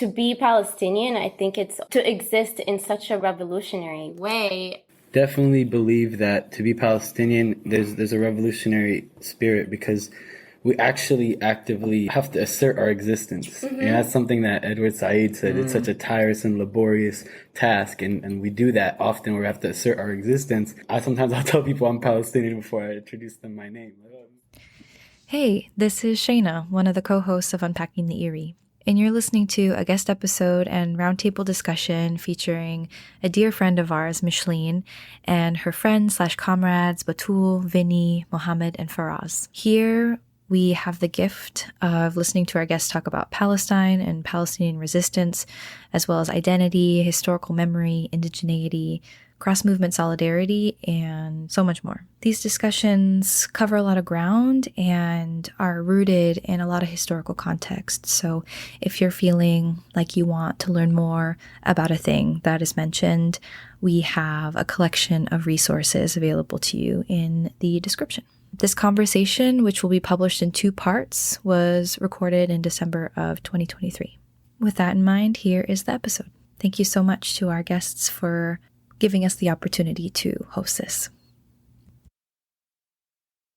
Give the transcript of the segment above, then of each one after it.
To be Palestinian, I think it's to exist in such a revolutionary way. Definitely believe that to be Palestinian, there's a revolutionary spirit because we actually actively have to assert our existence. And that's something that Edward Said said. It's such a tiresome, laborious task. And we do that often where we have to assert our existence. I'll tell people I'm Palestinian before I introduce them my name. Hey, this is Shayna, one of the co-hosts of Unpacking the Eerie. And you're listening to a guest episode and roundtable discussion featuring a dear friend of ours, Michlin, and her friends/comrades, Battuul, Vinny, Muhamed, and Firas. Here, we have the gift of listening to our guests talk about Palestine and Palestinian resistance, as well as identity, historical memory, indigeneity, cross-movement solidarity, and so much more. These discussions cover a lot of ground and are rooted in a lot of historical context. So if you're feeling like you want to learn more about a thing that is mentioned, we have a collection of resources available to you in the description. This conversation, which will be published in 2 parts, was recorded in December of 2023. With that in mind, here is the episode. Thank you so much to our guests for giving us the opportunity to host this.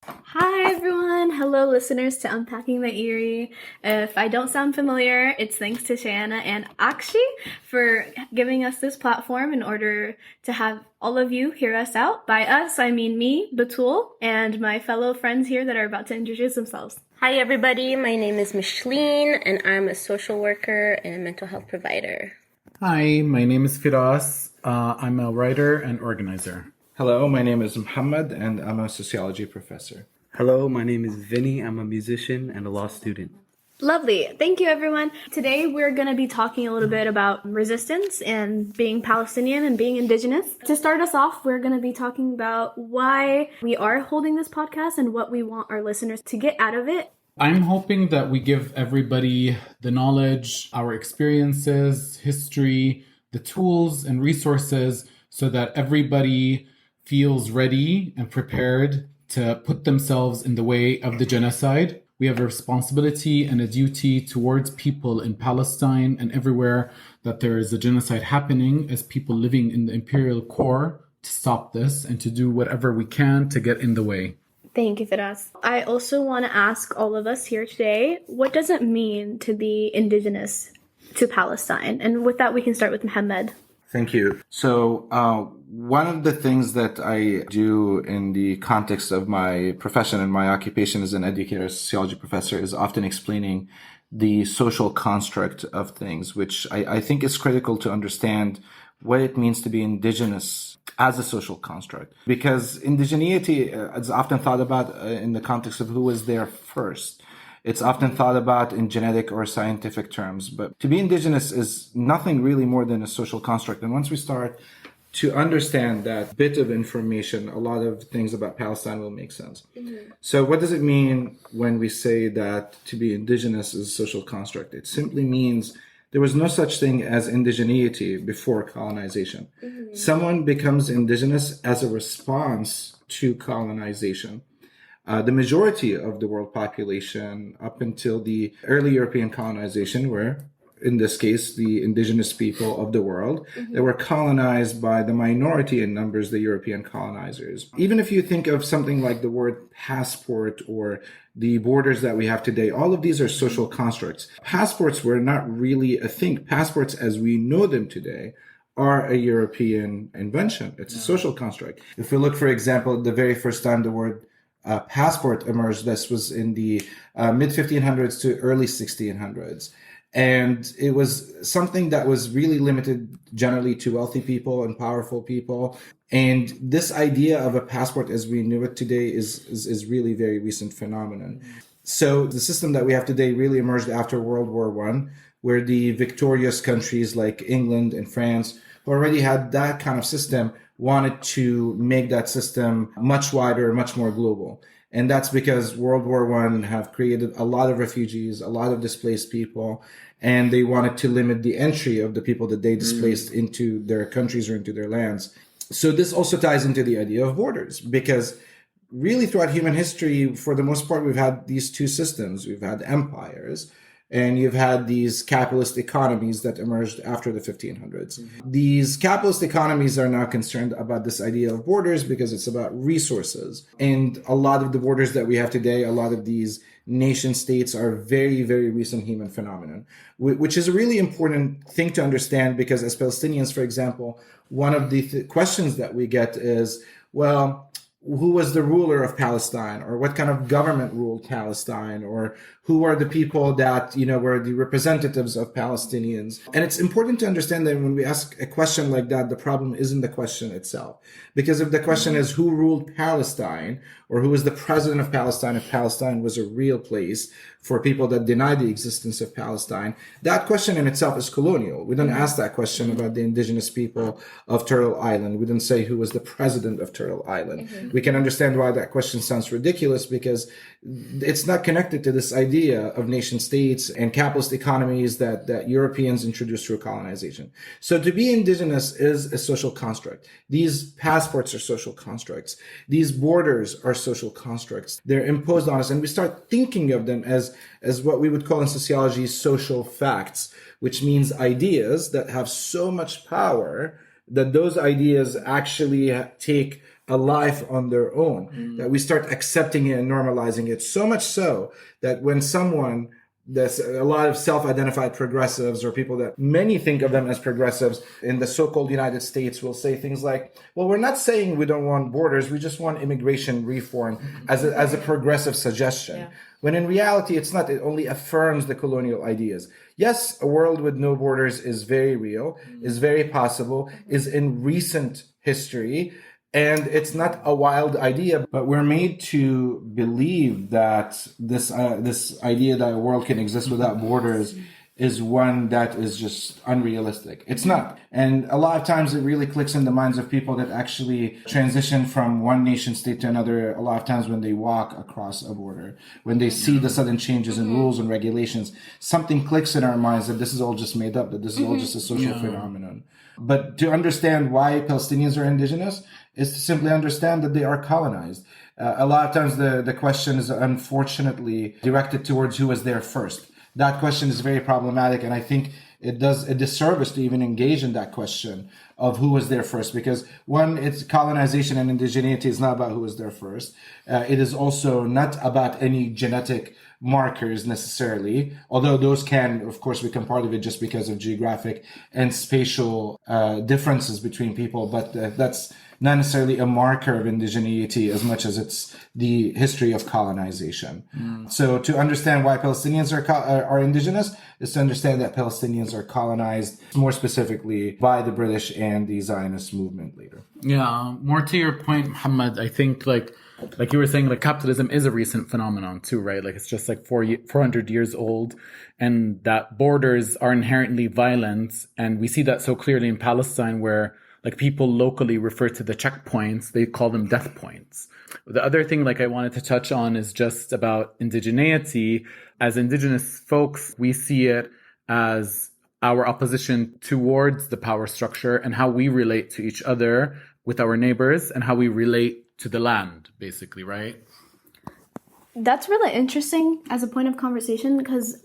Hi everyone! Hello listeners to Unpacking the Eerie. If I don't sound familiar, it's thanks to Shayana and Akshi for giving us this platform in order to have all of you hear us out. By us, I mean me, Battuul, and my fellow friends here that are about to introduce themselves. Hi everybody, my name is Michlin and I'm a social worker and mental health provider. Hi, my name is Firas. I'm a writer and organizer. Hello, my name is Muhamed and I'm a sociology professor. Hello, my name is Vinny. I'm a musician and a law student. Lovely. Thank you, everyone. Today, we're going to be talking a little bit about resistance and being Palestinian and being indigenous. To start us off, we're going to be talking about why we are holding this podcast and what we want our listeners to get out of it. I'm hoping that we give everybody the knowledge, our experiences, history, the tools and resources so that everybody feels ready and prepared to put themselves in the way of the genocide. We have a responsibility and a duty towards people in Palestine and everywhere that there is a genocide happening as people living in the imperial core to stop this and to do whatever we can to get in the way. Thank you, Firas. I also want to ask all of us here today, what does it mean to be indigenous to Palestine? And with that, we can start with Muhamed. Thank you. So one of the things that I do in the context of my profession and my occupation as an educator, sociology professor, is often explaining the social construct of things, which I think is critical to understand what it means to be indigenous as a social construct. Because indigeneity is often thought about in the context of who was there first. It's often thought about in genetic or scientific terms, but to be indigenous is nothing really more than a social construct. And once we start to understand that bit of information, a lot of things about Palestine will make sense. Mm-hmm. So what does it mean when we say that to be indigenous is a social construct? It simply means there was no such thing as indigeneity before colonization. Mm-hmm. Someone becomes indigenous as a response to colonization. The majority of the world population up until the early European colonization were, in this case, the indigenous people of the world that were colonized by the minority in numbers, the European colonizers. Even if you think of something like the word passport or the borders that we have today, all of these are social constructs. Passports were not really a thing. Passports as we know them today are a European invention. It's a social construct. If we look, for example, the very first time the word passport emerged, this was in the mid 1500s to early 1600s. And it was something that was really limited generally to wealthy people and powerful people. And this idea of a passport as we knew it today is really very recent phenomenon. So the system that we have today really emerged after World War I, where the victorious countries like England and France, who already had that kind of system, wanted to make that system much wider, much more global. And that's because World War I have created a lot of refugees, a lot of displaced people, and they wanted to limit the entry of the people that they displaced into their countries or into their lands. So this also ties into the idea of borders, because really throughout human history, for the most part, we've had these two systems. We've had empires, And you've had these capitalist economies that emerged after the 1500s. These capitalist economies are now concerned about this idea of borders because it's about resources. And a lot of the borders that we have today, a lot of these nation states are very, very recent human phenomenon, which is a really important thing to understand because as Palestinians, for example, one of the questions that we get is, well, who was the ruler of Palestine, or what kind of government ruled Palestine, or who are the people that, were the representatives of Palestinians. And it's important to understand that when we ask a question like that, the problem isn't the question itself. Because if the question is who ruled Palestine, or who was the president of Palestine, if Palestine was a real place for people that deny the existence of Palestine, that question in itself is colonial. We don't ask that question about the indigenous people of Turtle Island. We don't say who was the president of Turtle Island. We can understand why that question sounds ridiculous because it's not connected to this idea of nation states and capitalist economies that Europeans introduced through colonization. So to be indigenous is a social construct. These passports are social constructs. These borders are social constructs. They're imposed on us, and we start thinking of them as what we would call in sociology social facts, which means ideas that have so much power that those ideas actually take a life on their own, that we start accepting it and normalizing it, so much so that when someone, there's a lot of self-identified progressives or people that many think of them as progressives in the so-called United States will say things like, well, we're not saying we don't want borders, we just want immigration reform as a progressive suggestion. Yeah. When in reality, it's not. It only affirms the colonial ideas. Yes, a world with no borders is very real, is very possible, is in recent history. And it's not a wild idea, but we're made to believe that this idea that a world can exist without borders is one that is just unrealistic. It's not. And a lot of times it really clicks in the minds of people that actually transition from one nation state to another, a lot of times when they walk across a border, when they see the sudden changes in rules and regulations, something clicks in our minds that this is all just made up, that this is all just a social phenomenon. But to understand why Palestinians are indigenous is to simply understand that they are colonized. A lot of times the question is unfortunately directed towards who was there first. That question is very problematic, and I think it does a disservice to even engage in that question of who was there first, because one, it's colonization and indigeneity is not about who was there first. It is also not about any genetic markers necessarily, although those can, of course, become part of it just because of geographic and spatial differences between people, but that's not necessarily a marker of indigeneity as much as it's the history of colonization. So to understand why Palestinians are indigenous is to understand that Palestinians are colonized, more specifically by the British and the Zionist movement later. Yeah, more to your point, Muhammad, I think like you were saying, like capitalism is a recent phenomenon too, right? Like it's just like 400 years old, and that borders are inherently violent. And we see that so clearly in Palestine, where like people locally refer to the checkpoints, they call them death points. The other thing like I wanted to touch on is just about indigeneity. As indigenous folks, we see it as our opposition towards the power structure and how we relate to each other with our neighbors and how we relate to the land, basically, right? That's really interesting as a point of conversation because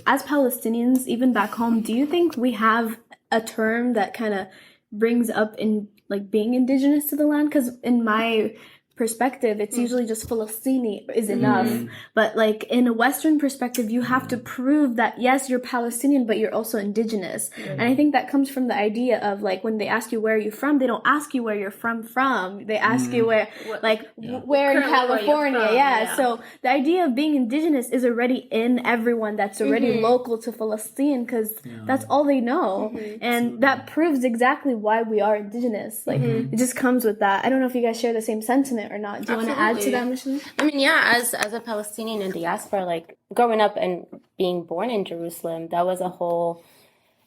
as Palestinians, even back home, do you think we have a term that kind of brings up in like being indigenous to the land? Because in my perspective, it's usually just Palestini is enough. But like in a Western perspective, you have to prove that yes, you're Palestinian, but you're also indigenous. And I think that comes from the idea of like when they ask you where are you from, they don't ask you where you're from. They ask you where, like where in California. Yeah. So the idea of being indigenous is already in everyone that's already local to Palestine because that's all they know. And that proves exactly why we are indigenous. Like it just comes with that. I don't know if you guys share the same sentiment or not. Do you want to add to that, Michlin? I mean, yeah, as a Palestinian in diaspora, like growing up and being born in Jerusalem, that was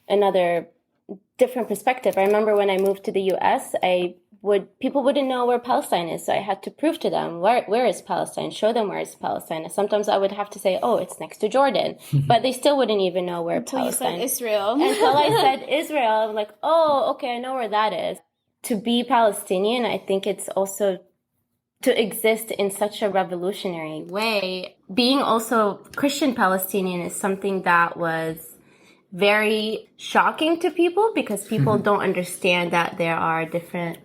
another different perspective. I remember when I moved to the US, people wouldn't know where Palestine is, so I had to prove to them where is Palestine, show them where is Palestine. Sometimes I would have to say, oh, it's next to Jordan, but they still wouldn't even know where Palestine is. Israel. Until I said Israel, I'm like, oh, okay, I know where that is. To be Palestinian, I think it's also to exist in such a revolutionary way. Being also Christian Palestinian is something that was very shocking to people because people don't understand that there are different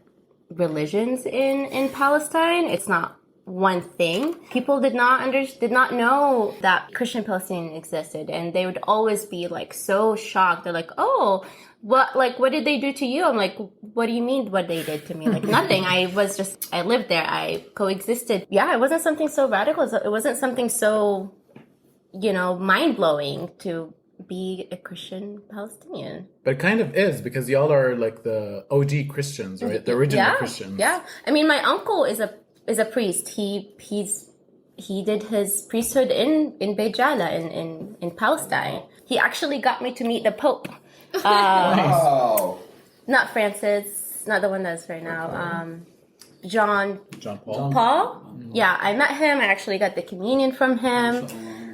religions in Palestine. It's not one thing. People did not know that Christian Palestinian existed, and they would always be like so shocked. They're like, "Oh, what did they do to you?" I'm like, "What do you mean what they did to me? Like nothing. I lived there. I coexisted." Yeah, it wasn't something so radical. It wasn't something so, mind-blowing to be a Christian Palestinian. But it kind of is, because y'all are like the OG Christians, right? The original Christians. Yeah. I mean, my uncle is a priest. He did his priesthood in Beit Jala in Palestine. He actually got me to meet the Pope. Wow. Not Francis, not the one that's right now. John Paul. Paul? Yeah, I met him. I actually got the communion from him.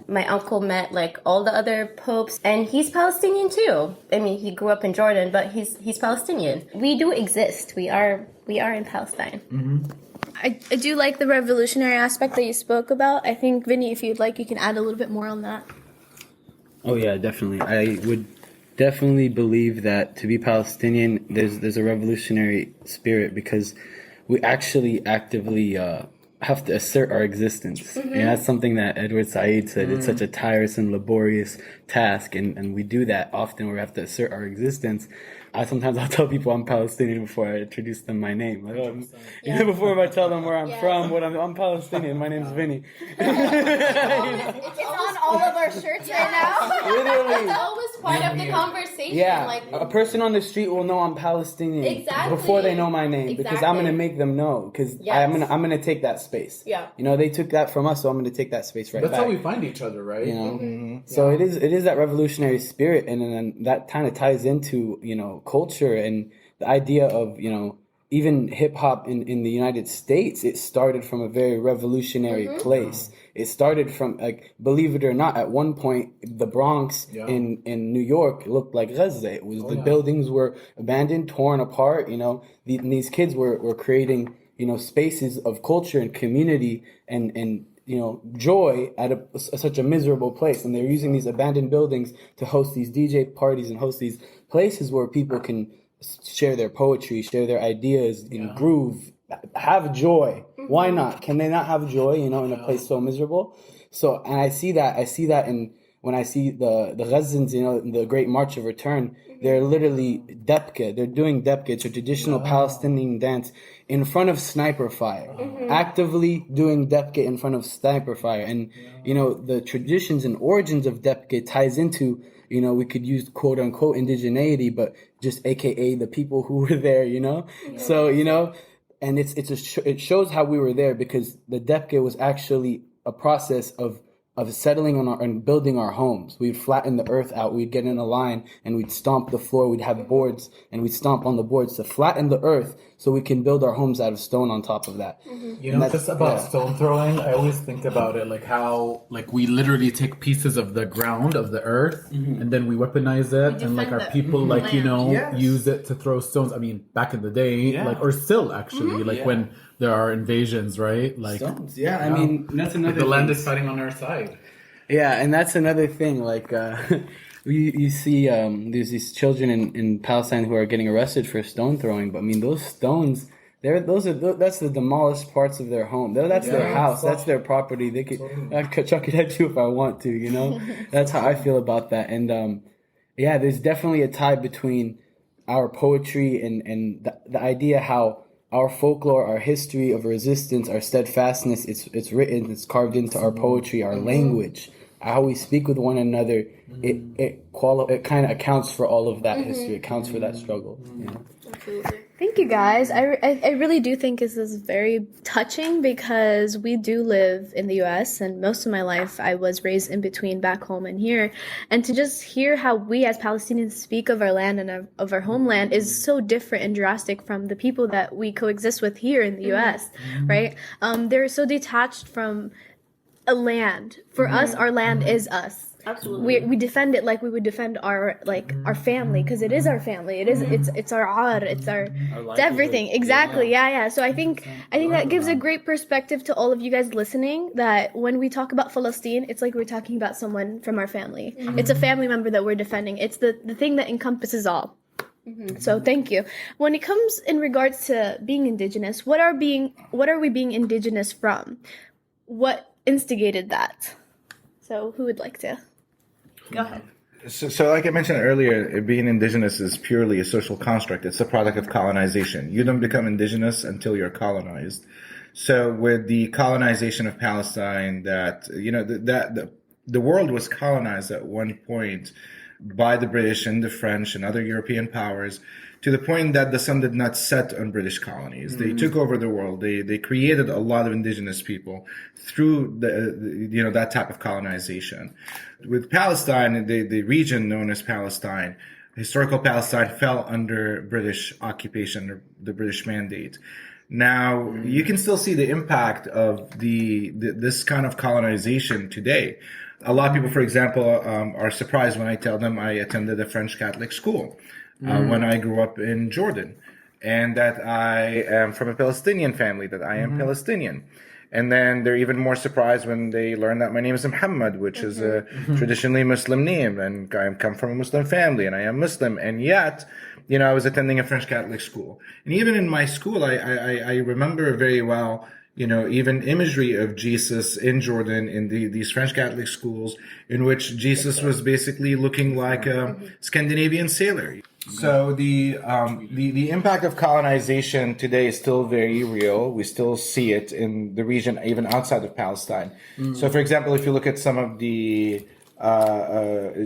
My uncle met like all the other popes, and he's Palestinian too. I mean, he grew up in Jordan, but he's Palestinian. We do exist. We are in Palestine. Mm-hmm. I do like the revolutionary aspect that you spoke about. I think, Vinny, if you'd like, you can add a little bit more on that. Oh yeah, definitely. I would definitely believe that to be Palestinian, there's a revolutionary spirit because we actually actively have to assert our existence. And that's something that Edward Said said. It's such a tiresome, laborious task, and we do that often where we have to assert our existence. I'll tell people I'm Palestinian before I introduce them my name. Like, before I tell them where I'm from, I'm Palestinian. My name's Vinny. It's on all of our shirts right now. Literally. It's always part of the conversation. Yeah, Like, a person on the street will know I'm Palestinian Exactly. before they know my name because I'm gonna make them know because I'm gonna take that space. Yeah. They took that from us, so I'm gonna take that space right That's back. how we find each other, right? So it is that revolutionary spirit, and then that kind of ties into culture and the idea of even hip hop in the United States. It started from a very revolutionary place. It started from, like, believe it or not, at one point the Bronx in New York looked like Gaza. It was buildings were abandoned, torn apart. These kids were creating spaces of culture and community and joy at such a miserable place. And they're using these abandoned buildings to host these DJ parties and host these places where people can share their poetry, share their ideas, groove, have joy. Why not? Can they not have joy, in a place so miserable? So, and I see that when I see the Ghazans, the Great March of Return, they're literally debke. They're doing debke. It's a traditional Palestinian dance in front of sniper fire, actively doing debke in front of sniper fire. And, the traditions and origins of debke ties into, we could use quote unquote indigeneity, but just AKA the people who were there, So, and it shows how we were there because the debke was actually a process of settling on and building our homes. We'd flatten the earth out. We'd get in a line and we'd stomp the floor. We'd have boards and we'd stomp on the boards to flatten the earth so we can build our homes out of stone on top of that. Just about stone throwing, I always think about it like how we literally take pieces of the ground, of the earth, and then we weaponize it, and like our people use it to throw stones. I mean, back in the day, or still actually, when there are invasions, right? Like stones. I mean, that's another the land is fighting on our side. Yeah, and that's another thing. Like, you see, there's these children in Palestine who are getting arrested for stone throwing. But I mean, those stones, that's the demolished parts of their home. That's their house. That's their property. I could chuck it at you if I want to. That's how I feel about that. And there's definitely a tie between our poetry and the idea how our folklore, our history of resistance, our steadfastness, it's written, it's carved into our poetry, our language, how we speak with one another. It kind of accounts for all of that history. It accounts for that struggle. Absolutely. Thank you, guys. I really do think this is very touching because we do live in the U.S. and most of my life I was raised in between back home and here. And to just hear how we as Palestinians speak of our land and of our homeland is so different and drastic from the people that we coexist with here in the U.S., right? They're so detached from a land. For us, our land is us. Absolutely. We defend it like we would defend our family, because it is our family. It is it's our art. It's it's everything. Exactly. Yeah. So I think that gives a great perspective to all of you guys listening, that when we talk about Palestine, it's like we're talking about someone from our family. It's a family member that we're defending. It's the thing that encompasses all. So thank you. When it comes in regards to being indigenous, what are we being indigenous from? What instigated that? So who would like to go ahead? So like I mentioned earlier, being indigenous is purely a social construct. It's a product of colonization. You don't become indigenous until you're colonized. So with the colonization of Palestine, the world was colonized at one point by the British and the French and other European powers, to the point that the sun did not set on British colonies. They took over the world. They created a lot of indigenous people through that type of colonization. With Palestine, the region known as Palestine, historical Palestine, fell under British occupation, or the British mandate. Now, you can still see the impact of this kind of colonization today. A lot of people, for example, are surprised when I tell them I attended a French Catholic school when I grew up in Jordan, and that I am from a Palestinian family, that I am Palestinian. And then they're even more surprised when they learn that my name is Muhamed, which is a traditionally Muslim name, and I come from a Muslim family, and I am Muslim. And yet, I was attending a French Catholic school. And even in my school, I remember very well, even imagery of Jesus in Jordan in these French Catholic schools, in which Jesus was basically looking like a Scandinavian sailor. So the impact of colonization today is still very real. We still see it in the region, even outside of Palestine. So, for example, if you look at some of the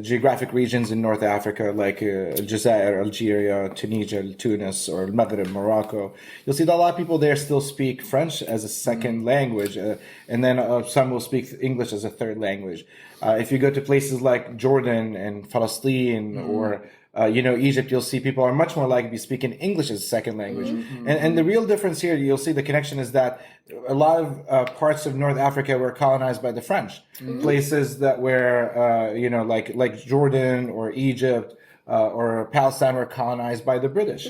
geographic regions in North Africa, like Aljazair, Algeria, Tunisia, Tunis, or Maghreb, Morocco, you'll see that a lot of people there still speak French as a second language, and then some will speak English as a third language. If you go to places like Jordan and Palestine or Egypt, you'll see people are much more likely to be speaking English as a second language. And the real difference here, you'll see the connection, is that a lot of parts of North Africa were colonized by the French. Places that were, like Jordan or Egypt or Palestine were colonized by the British.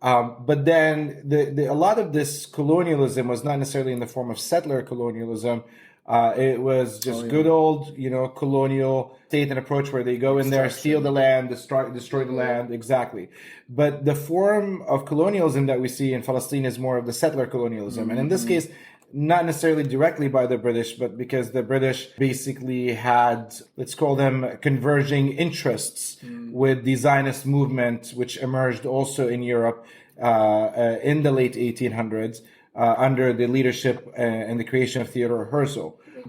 But then a lot of this colonialism was not necessarily in the form of settler colonialism. It was just good old, colonial state and approach, where they go in there, steal the land, destroy the land. Exactly. But the form of colonialism that we see in Palestine is more of the settler colonialism. And in this case, not necessarily directly by the British, but because the British basically had, let's call them, converging interests with the Zionist movement, which emerged also in Europe in the late 1800s. Under the leadership and the creation of Theodore Herzl,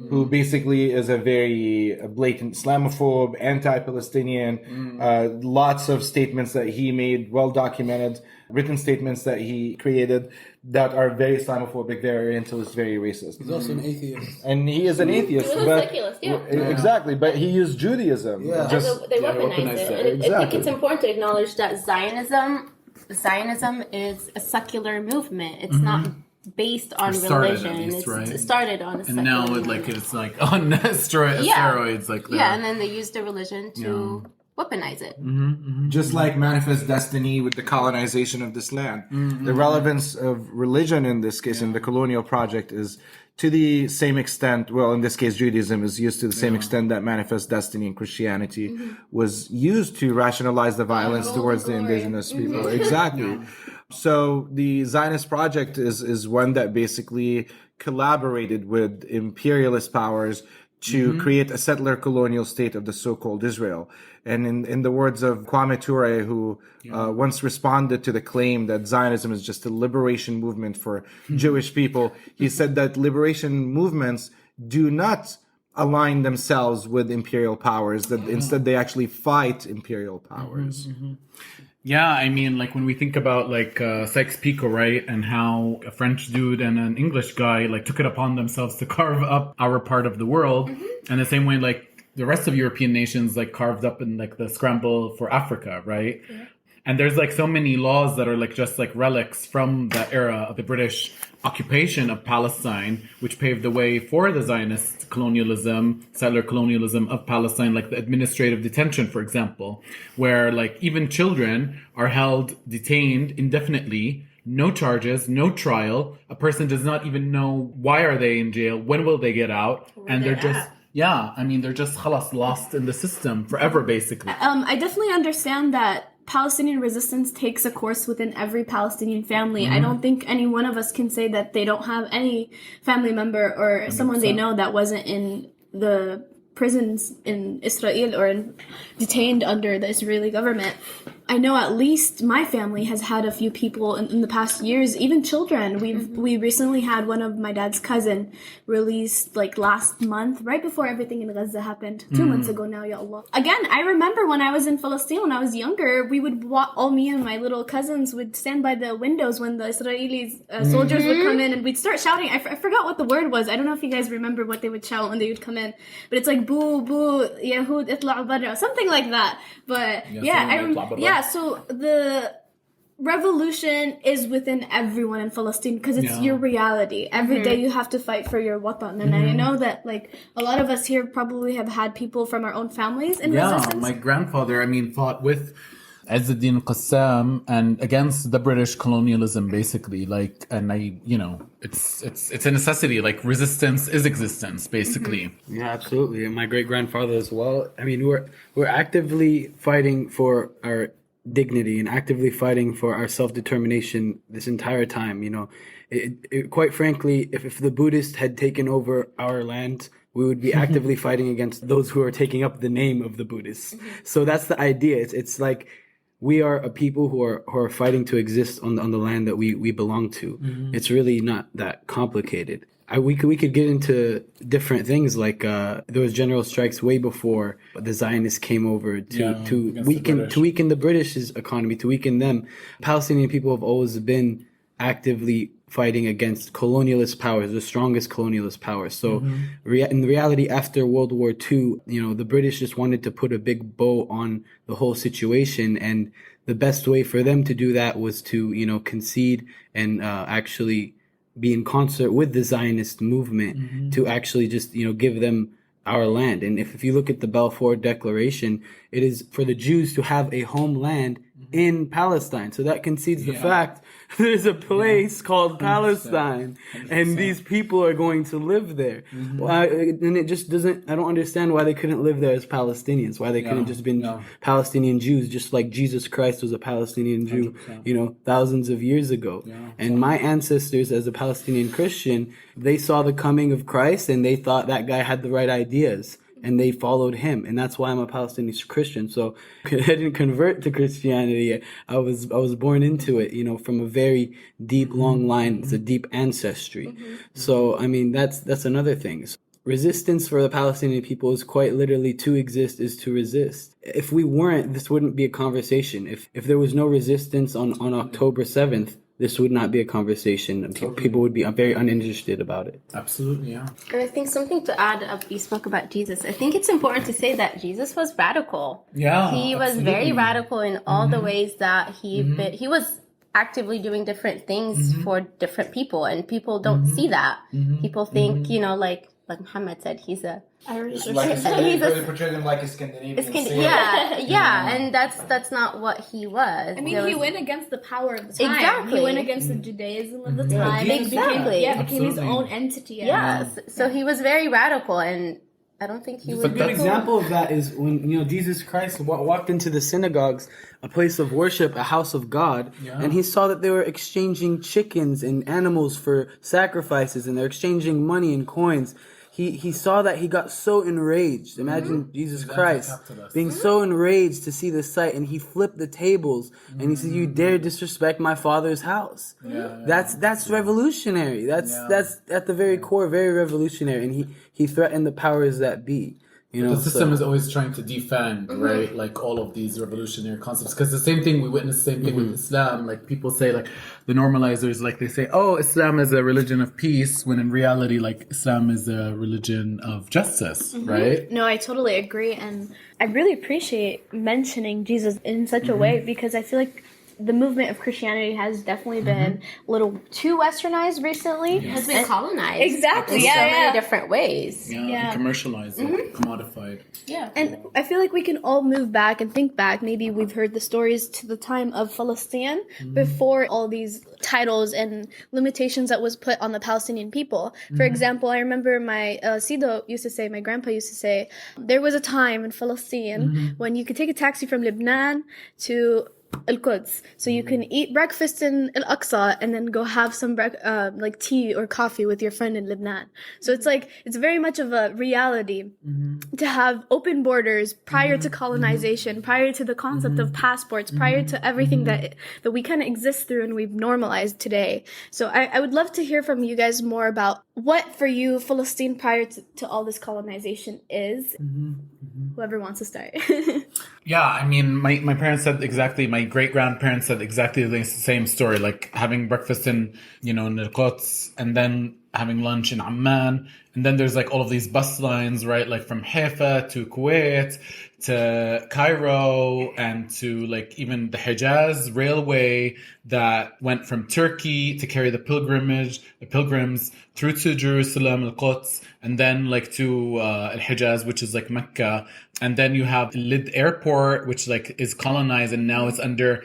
who basically is a very blatant Islamophobe, anti-Palestinian, lots of statements that he made, well-documented, written statements that he created that are very Islamophobic, very Orientalist, very racist. He's also an atheist. And he is an atheist. He was a secularist, yeah. Exactly, but he used Judaism. Yeah. They weaponized it. And I think it's important to acknowledge that Zionism is a secular movement. It's not based on religion. It started on a secular movement. It's like on steroids. And then they used the religion to weaponize it. Just like Manifest Destiny with the colonization of this land. The relevance of religion in this case, in the colonial project, is to the same extent, well, in this case, Judaism is used to the same extent that Manifest Destiny in Christianity was used to rationalize the violence towards the indigenous people. Exactly. So the Zionist project is one that basically collaborated with imperialist powers to create a settler colonial state of the so-called Israel. And in the words of Kwame Ture, who once responded to the claim that Zionism is just a liberation movement for Jewish people, he said that liberation movements do not align themselves with imperial powers, that instead they actually fight imperial powers. Yeah, I mean, like when we think about Sykes-Picot, right, and how a French dude and an English guy took it upon themselves to carve up our part of the world, and the same way the rest of European nations carved up in the scramble for Africa, right? And there's like so many laws that are like just like relics from the era of the British occupation of Palestine, which paved the way for the Zionist colonialism, settler colonialism of Palestine, like the administrative detention, for example, where like even children are held detained indefinitely, no charges, no trial. A person does not even know why are they in jail, when will they get out, and they're just they're just khalas, lost in the system forever, basically. I definitely understand that Palestinian resistance takes a course within every Palestinian family. I don't think any one of us can say that they don't have any family member or 100%. Someone they know that wasn't in the prisons in Israel or detained under the Israeli government. I know at least my family has had a few people in the past years, even children. We recently had one of my dad's cousin released like last month, right before everything in Gaza happened. 2 months ago now, ya Allah. Again, I remember when I was in Palestine, when I was younger, we would all me and my little cousins would stand by the windows when the Israeli soldiers would come in, and we'd start shouting. I forgot what the word was. I don't know if you guys remember what they would shout when they would come in, but it's like boo boo Yahud itla'u barra, something like that. But so the revolution is within everyone in Palestine because it's your reality. Every day you have to fight for your watan. And I know that like a lot of us here probably have had people from our own families in resistance. My grandfather, fought with Izzuddin Qassam and against the British colonialism, basically. Like, and it's a necessity. Like, resistance is existence, basically. Yeah, absolutely. And my great grandfather as well. We're actively fighting for our dignity and actively fighting for our self-determination this entire time. Quite frankly, if the Buddhists had taken over our land, we would be actively fighting against those who are taking up the name of the Buddhists. So that's the idea. It's like we are a people who are fighting to exist on the land that we belong to. It's really not that complicated. We could get into different things like there was general strikes way before the Zionists came over to weaken the British's economy, to weaken them. Palestinian people have always been actively fighting against colonialist powers, the strongest colonialist powers. So in reality, after World War II, the British just wanted to put a big bow on the whole situation, and the best way for them to do that was to concede and actually be in concert with the Zionist movement to actually just, give them our land. And if you look at the Balfour Declaration, it is for the Jews to have a homeland in Palestine. So that concedes the fact there's a place called 100%. Palestine, 100%. And these people are going to live there. And it just doesn't, I don't understand why they couldn't live there as Palestinians, why they couldn't just been Palestinian Jews, just like Jesus Christ was a Palestinian Jew, 100%. Thousands of years ago. And my ancestors, as a Palestinian Christian, they saw the coming of Christ and they thought that guy had the right ideas. And they followed him, and that's why I'm a Palestinian Christian. So I didn't convert to Christianity. I was born into it, from a very deep, long line. It's a deep ancestry. So that's another thing. Resistance for the Palestinian people is quite literally to exist is to resist. If we weren't, this wouldn't be a conversation. If there was no resistance on October 7th, this would not be a conversation. People would be very uninterested about it. Absolutely, yeah. And I think something to add, you spoke about Jesus. I think it's important to say that Jesus was radical. Yeah, he was very radical in all the ways that he was actively doing different things for different people, and people don't see that. People think, like Muhamed said, he's a Irish. Really portrayed him like a Scandinavian. And that's not what he was. He went against the power of the time. Exactly. He went against the Judaism of the time. Became his own entity. So he was very radical, and I don't think he would. A good example of that is when Jesus Christ walked into the synagogues, a place of worship, a house of God, and he saw that they were exchanging chickens and animals for sacrifices, and they're exchanging money and coins. He saw that, he got so enraged. Imagine Jesus Christ being so enraged to see the sight, and he flipped the tables and he said, "You dare disrespect my Father's house." That's revolutionary. That's at the very core very revolutionary, and he threatened the powers that be. You know, The system so- is always trying to defend, right? Like all of these revolutionary concepts. Because the same thing, we witness the same thing with Islam. Like people say, like the normalizers, like they say, oh, Islam is a religion of peace, when in reality, like Islam is a religion of justice, right? No, I totally agree. And I really appreciate mentioning Jesus in such a way, because I feel like the movement of Christianity has definitely been a little too westernized recently. It has been colonized. Exactly, In yeah, so yeah. many different ways. Yeah, Yeah. and commercialized, commodified. Yeah. And I feel like we can all move back and think back. Maybe we've heard the stories to the time of Palestine before all these titles and limitations that was put on the Palestinian people. For example, I remember my Sido used to say, my grandpa used to say, there was a time in Palestine when you could take a taxi from Lebanon to Al-Quds. So you can eat breakfast in Al-Aqsa and then go have some like tea or coffee with your friend in Lebanon. So it's like, it's very much of a reality to have open borders prior to colonization, prior to the concept of passports, prior to everything that we kind of exist through and we've normalized today. So I would love to hear from you guys more about what for you Palestine prior to all this colonization is. Whoever wants to start. Yeah, I mean, my parents said exactly, my great-grandparents said exactly the same story, like having breakfast in, in Al-Quds, and then having lunch in Amman, and then there's like all of these bus lines, right, like from Haifa to Kuwait to Cairo and to like even the Hijaz railway that went from Turkey to carry the pilgrims through to Jerusalem, Al-Quds, and then like to Al-Hijaz, which is like Mecca. And then you have Lid Airport, which like is colonized, and now it's under,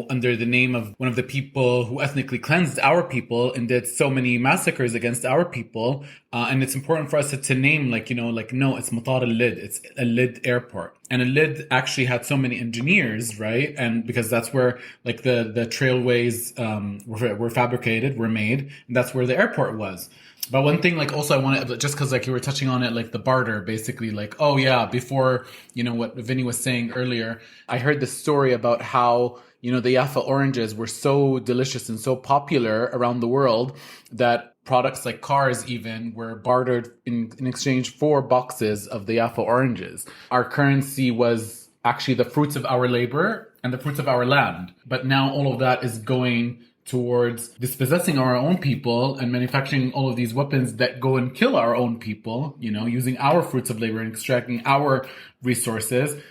under the name of one of the people who ethnically cleansed our people and did so many massacres against our people. And it's important for us to name, no, it's Matar al-Lid. It's a Lid Airport. And Al-Lid actually had so many engineers, right? And because that's where like the trailways were fabricated, were made, and that's where the airport was. But one thing, like, also I want to, just because, like, you were touching on it, like, the barter, basically, like, oh, yeah, before, what Vinny was saying earlier, I heard the story about how, the Jaffa oranges were so delicious and so popular around the world that products like cars even were bartered in exchange for boxes of the Jaffa oranges. Our currency was actually the fruits of our labor and the fruits of our land. But now all of that is going towards dispossessing our own people and manufacturing all of these weapons that go and kill our own people, using our fruits of labor and extracting our resources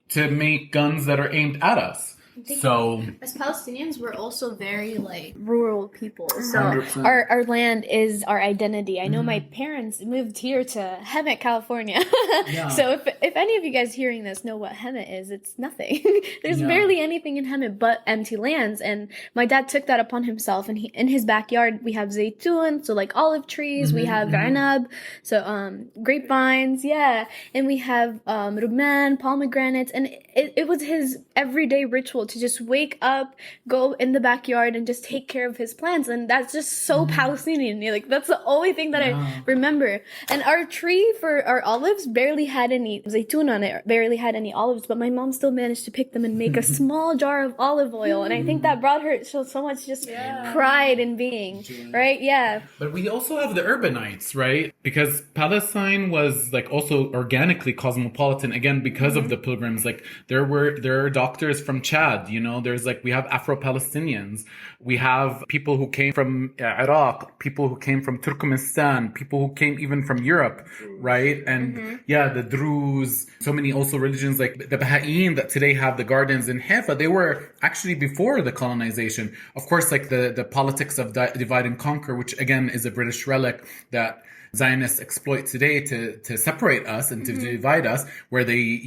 to make guns that are aimed at us. So as Palestinians, we're also very like rural people. So 100%. our land is our identity. I know my parents moved here to Hemet, California. Yeah. So if any of you guys hearing this know what Hemet is, it's nothing. There's barely anything in Hemet but empty lands. And my dad took that upon himself. And in his backyard, we have zaytun, so like olive trees. We have anab, so grapevines, yeah. And we have rumman, pomegranates. And it was his everyday ritual to just wake up, go in the backyard, and just take care of his plants. And that's just so Palestinian. Like, that's the only thing that I remember. And our tree for our olives barely had any zaytun on it, barely had any olives, but my mom still managed to pick them and make a small jar of olive oil. And I think that brought her so much just pride in being, right? Yeah. But we also have the urbanites, right? Because Palestine was like also organically cosmopolitan, again, because of the pilgrims. Like there are doctors from Chad, there's like, we have Afro-Palestinians. We have people who came from Iraq, people who came from Turkmenistan, people who came even from Europe, right? And the Druze, so many also religions like the Baha'in that today have the gardens in Haifa, they were actually before the colonization. Of course, like the politics of divide and conquer, which again is a British relic that Zionists exploit today to separate us and to divide us, where they,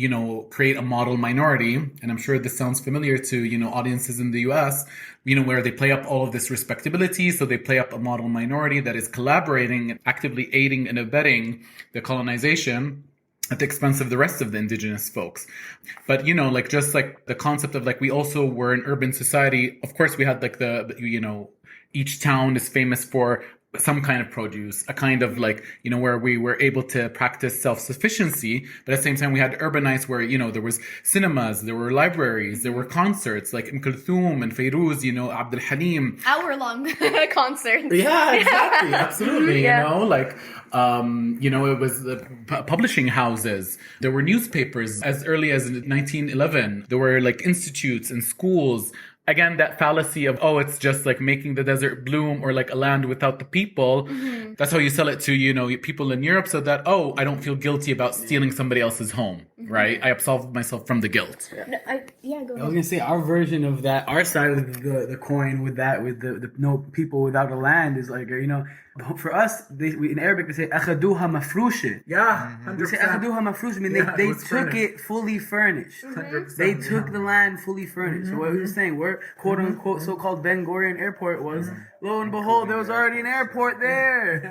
create a model minority. And I'm sure this sounds familiar to, audiences in the US, where they play up all of this respectability. So they play up a model minority that is collaborating and actively aiding and abetting the colonization at the expense of the rest of the indigenous folks. But, like just like the concept of like, we also were an urban society. Of course, we had like each town is famous for some kind of produce, a kind of like, where we were able to practice self-sufficiency, but at the same time we had to urbanize where, there was cinemas, there were libraries, there were concerts like Kulthum and Fairuz, Abdul Halim. Hour-long concerts. Yeah, exactly. Absolutely. Yeah. It was the publishing houses. There were newspapers as early as 1911. There were like institutes and schools. Again, that fallacy of, it's just like making the desert bloom or like a land without the people. Mm-hmm. That's how you sell it to, people in Europe, so that, I don't feel guilty about stealing somebody else's home, right? I absolve myself from the guilt. No, go ahead. I was going to say our version of that, our side of the coin with the no people without a land is like, for us, in Arabic, we say, أخذوها مفروشة. Yeah, 100%. We say, أخذوها مفروشة. I mean, they took it fully furnished. 100%. They took the land fully furnished. So what we were saying, where quote unquote so-called Ben Gurion Airport was, lo and behold, there was already an airport there.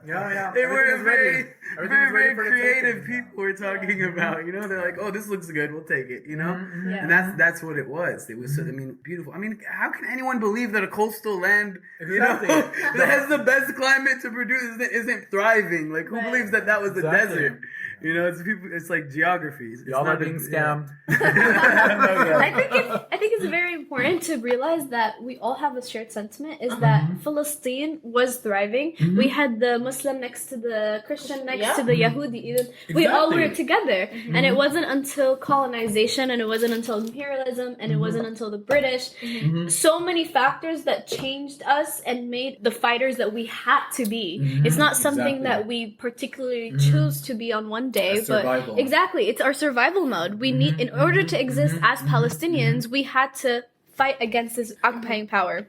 Yeah. They were very Everything's ready for the creative taking. people we're talking about. They're like, this looks good, we'll take it. Yeah. And that's what it was. It was, beautiful. How can anyone believe that a coastal land, Exactly. that has the best climate to produce isn't thriving? Like, who Right. believes that was the Exactly. desert? It's people. It's like geography. It's Y'all not are being scammed. I think it's very important to realize that we all have a shared sentiment is that Palestine was thriving. We had the Muslim next to the Christian next to the Yahudi. Even we all were together, and it wasn't until colonization, and it wasn't until imperialism, and it wasn't until the British. So many factors that changed us and made the fighters that we had to be. It's not something that we particularly choose to be on one day, but exactly, it's our survival mode. We need, in order to exist as Palestinians, we had to fight against this occupying power.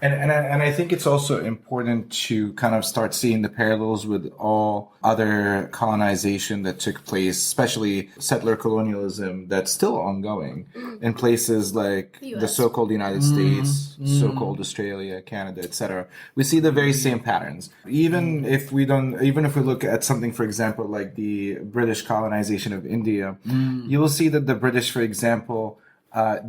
And I think it's also important to kind of start seeing the parallels with all other colonization that took place, especially settler colonialism that's still ongoing in places like the so-called United States, so-called Australia, Canada, etc. We see the very same patterns. Even if we look at something, for example, like the British colonization of India, you will see that the British, for example,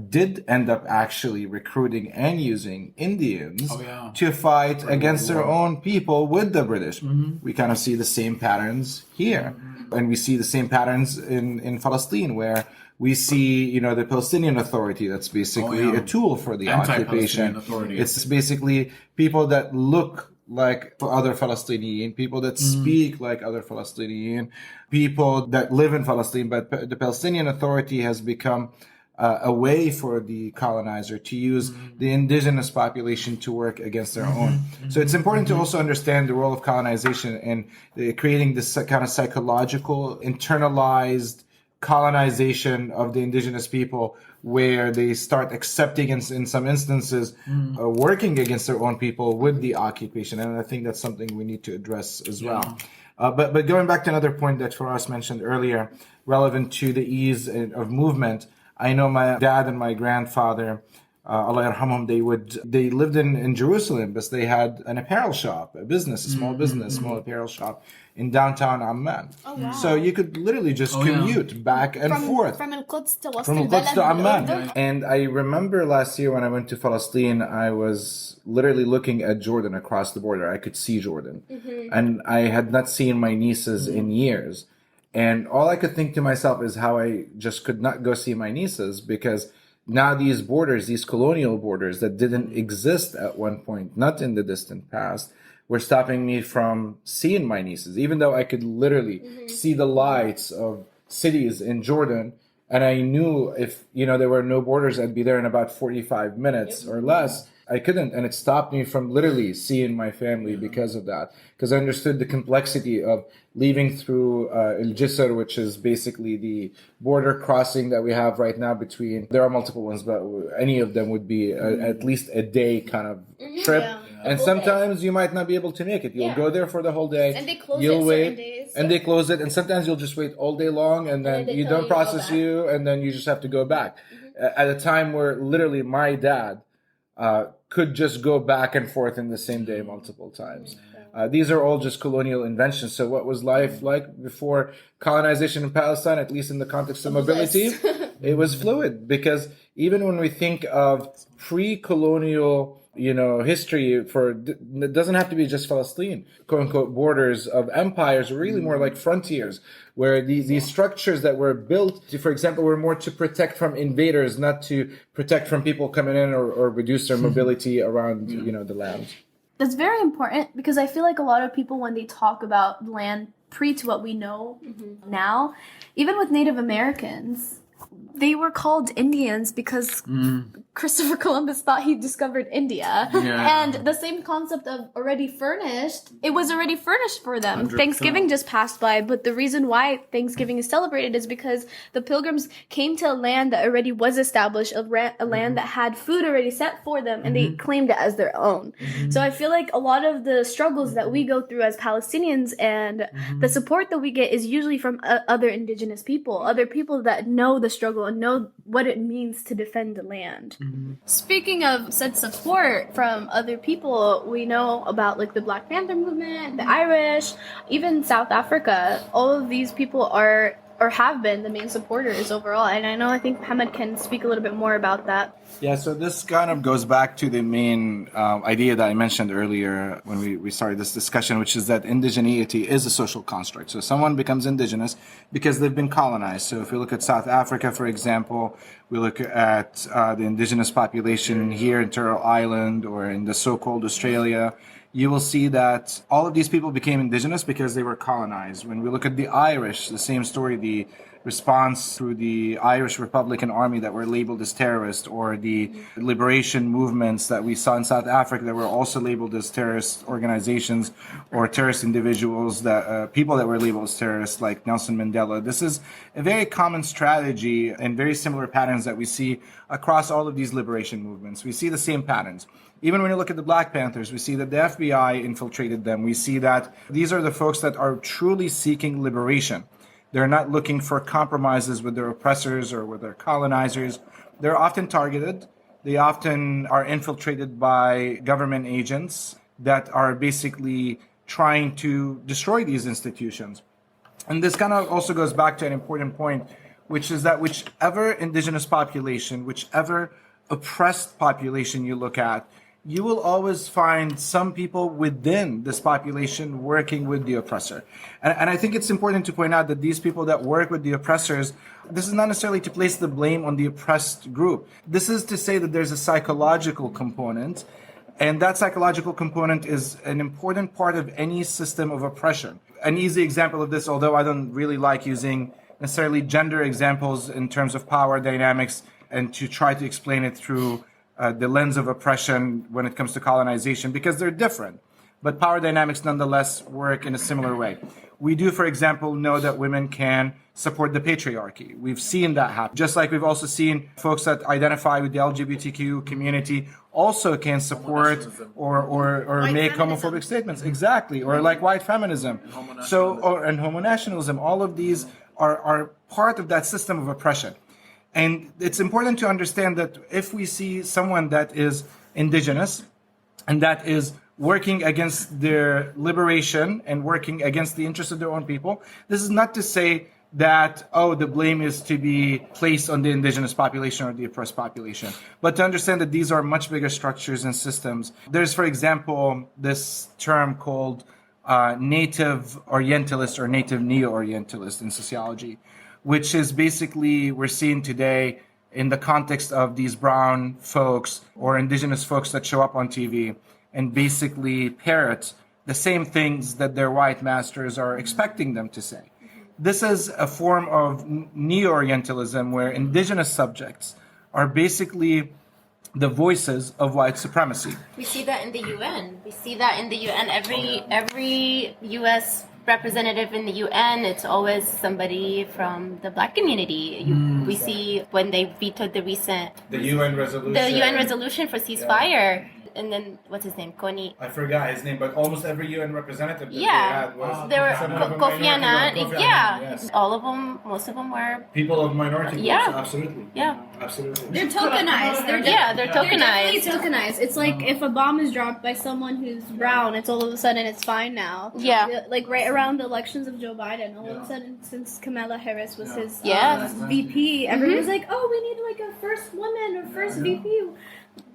did end up actually recruiting and using Indians to fight against their own people with the British. We kind of see the same patterns here. And we see the same patterns in Palestine, where we see, the Palestinian Authority that's basically a tool for the occupation. Authority. It's basically people that look like other Palestinian, people that speak like other Palestinian, people that live in Palestine. But the Palestinian Authority has become a way for the colonizer to use the indigenous population to work against their own. So it's important to also understand the role of colonization in creating this kind of psychological, internalized colonization of the indigenous people, where they start accepting, in some instances, working against their own people with the occupation. And I think that's something we need to address as well. But going back to another point that Firas mentioned earlier, relevant to the ease of movement, I know my dad and my grandfather, Allah yarhamhum, they lived in Jerusalem, but they had an apparel shop, a small apparel shop in downtown Amman. Oh, wow. So you could literally just commute back and forth. From Al-Quds to West From al-Balad Al-Quds to Amman. al-Urdun. And I remember last year when I went to Palestine, I was literally looking at Jordan across the border. I could see Jordan. And I had not seen my nieces in years. And all I could think to myself is how I just could not go see my nieces, because now these borders, these colonial borders that didn't exist at one point, not in the distant past, were stopping me from seeing my nieces, even though I could literally see the lights of cities in Jordan. And I knew if, there were no borders, I'd be there in about 45 minutes or less. I couldn't, and it stopped me from literally seeing my family because of that. Because I understood the complexity of leaving through El Jisr, which is basically the border crossing that we have right now between, there are multiple ones, but any of them would be at least a day kind of trip. And sometimes you might not be able to make it. You'll go there for the whole day. And they close You'll it wait, certain days. and they close it. And sometimes you'll just wait all day long, and then they you tell don't you to go process back. you, and then you just have to go back. At a time where literally my dad could just go back and forth in the same day multiple times. These are all just colonial inventions. So what was life like before colonization in Palestine, at least in the context of mobility? It was fluid, because even when we think of pre-colonial history it doesn't have to be just Palestine, quote unquote, borders of empires, really more like frontiers, where these structures that were built to, for example, were more to protect from invaders, not to protect from people coming in or reduce their mobility around, the land. That's very important, because I feel like a lot of people, when they talk about land pre to what we know now, even with Native Americans, they were called Indians because Christopher Columbus thought he discovered India. Yeah. And the same concept of already furnished, it was already furnished for them. 100%. Thanksgiving just passed by, but the reason why Thanksgiving is celebrated is because the Pilgrims came to a land that already was established, a land that had food already set for them, and they claimed it as their own. So I feel like a lot of the struggles that we go through as Palestinians and the support that we get is usually from other indigenous people, other people that know the struggle and know what it means to defend the land. Speaking of said support from other people, we know about like the Black Panther movement, the Irish, even South Africa. All of these people are or have been the main supporters overall. And I think Muhamed can speak a little bit more about that. Yeah, so this kind of goes back to the main idea that I mentioned earlier when we started this discussion, which is that indigeneity is a social construct. So someone becomes indigenous because they've been colonized. So if we look at South Africa, for example, we look at the indigenous population here in Turtle Island or in the so-called Australia, you will see that all of these people became indigenous because they were colonized. When we look at the Irish, the same story, the response through the Irish Republican Army that were labeled as terrorists, or the liberation movements that we saw in South Africa that were also labeled as terrorist organizations or terrorist individuals, that people that were labeled as terrorists like Nelson Mandela. This is a very common strategy and very similar patterns that we see across all of these liberation movements. We see the same patterns. Even when you look at the Black Panthers, we see that the FBI infiltrated them. We see that these are the folks that are truly seeking liberation. They're not looking for compromises with their oppressors or with their colonizers. They're often targeted. They often are infiltrated by government agents that are basically trying to destroy these institutions. And this kind of also goes back to an important point, which is that whichever indigenous population, whichever oppressed population you look at, you will always find some people within this population working with the oppressor. And I think it's important to point out that these people that work with the oppressors, this is not necessarily to place the blame on the oppressed group. This is to say that there's a psychological component, and that psychological component is an important part of any system of oppression. An easy example of this, although I don't really like using necessarily gender examples in terms of power dynamics and to try to explain it through the lens of oppression when it comes to colonization, because they're different. But power dynamics nonetheless work in a similar way. We do, for example, know that women can support the patriarchy. We've seen that happen. Just like we've also seen folks that identify with the LGBTQ community also can support or make homophobic statements. Exactly. Or like white feminism. And homonationalism. All of these are part of that system of oppression. And it's important to understand that if we see someone that is indigenous and that is working against their liberation and working against the interests of their own people, this is not to say that, the blame is to be placed on the indigenous population or the oppressed population, but to understand that these are much bigger structures and systems. There's, for example, this term called native orientalist or native neo-orientalist in sociology, which is basically we're seeing today in the context of these brown folks or indigenous folks that show up on TV and basically parrot the same things that their white masters are expecting them to say. This is a form of neo-orientalism where indigenous subjects are basically the voices of white supremacy. We see that in the UN. Every U.S. representative in the UN, it's always somebody from the Black community. We see when they vetoed the UN resolution for ceasefire. And then, what's his name? Kony. I forgot his name, but almost every UN representative that they had was Kofi Annan. Yes. All of them, most of them were people of minority groups. Yeah. Absolutely. Yeah. Absolutely. They're tokenized. They're tokenized. Definitely tokenized. It's like if a bomb is dropped by someone who's brown, it's all of a sudden it's fine now. Yeah. Like right around the elections of Joe Biden, all of a sudden, since Kamala Harris was his Yes. VP, everyone's like, oh, we need like a first woman or first VP.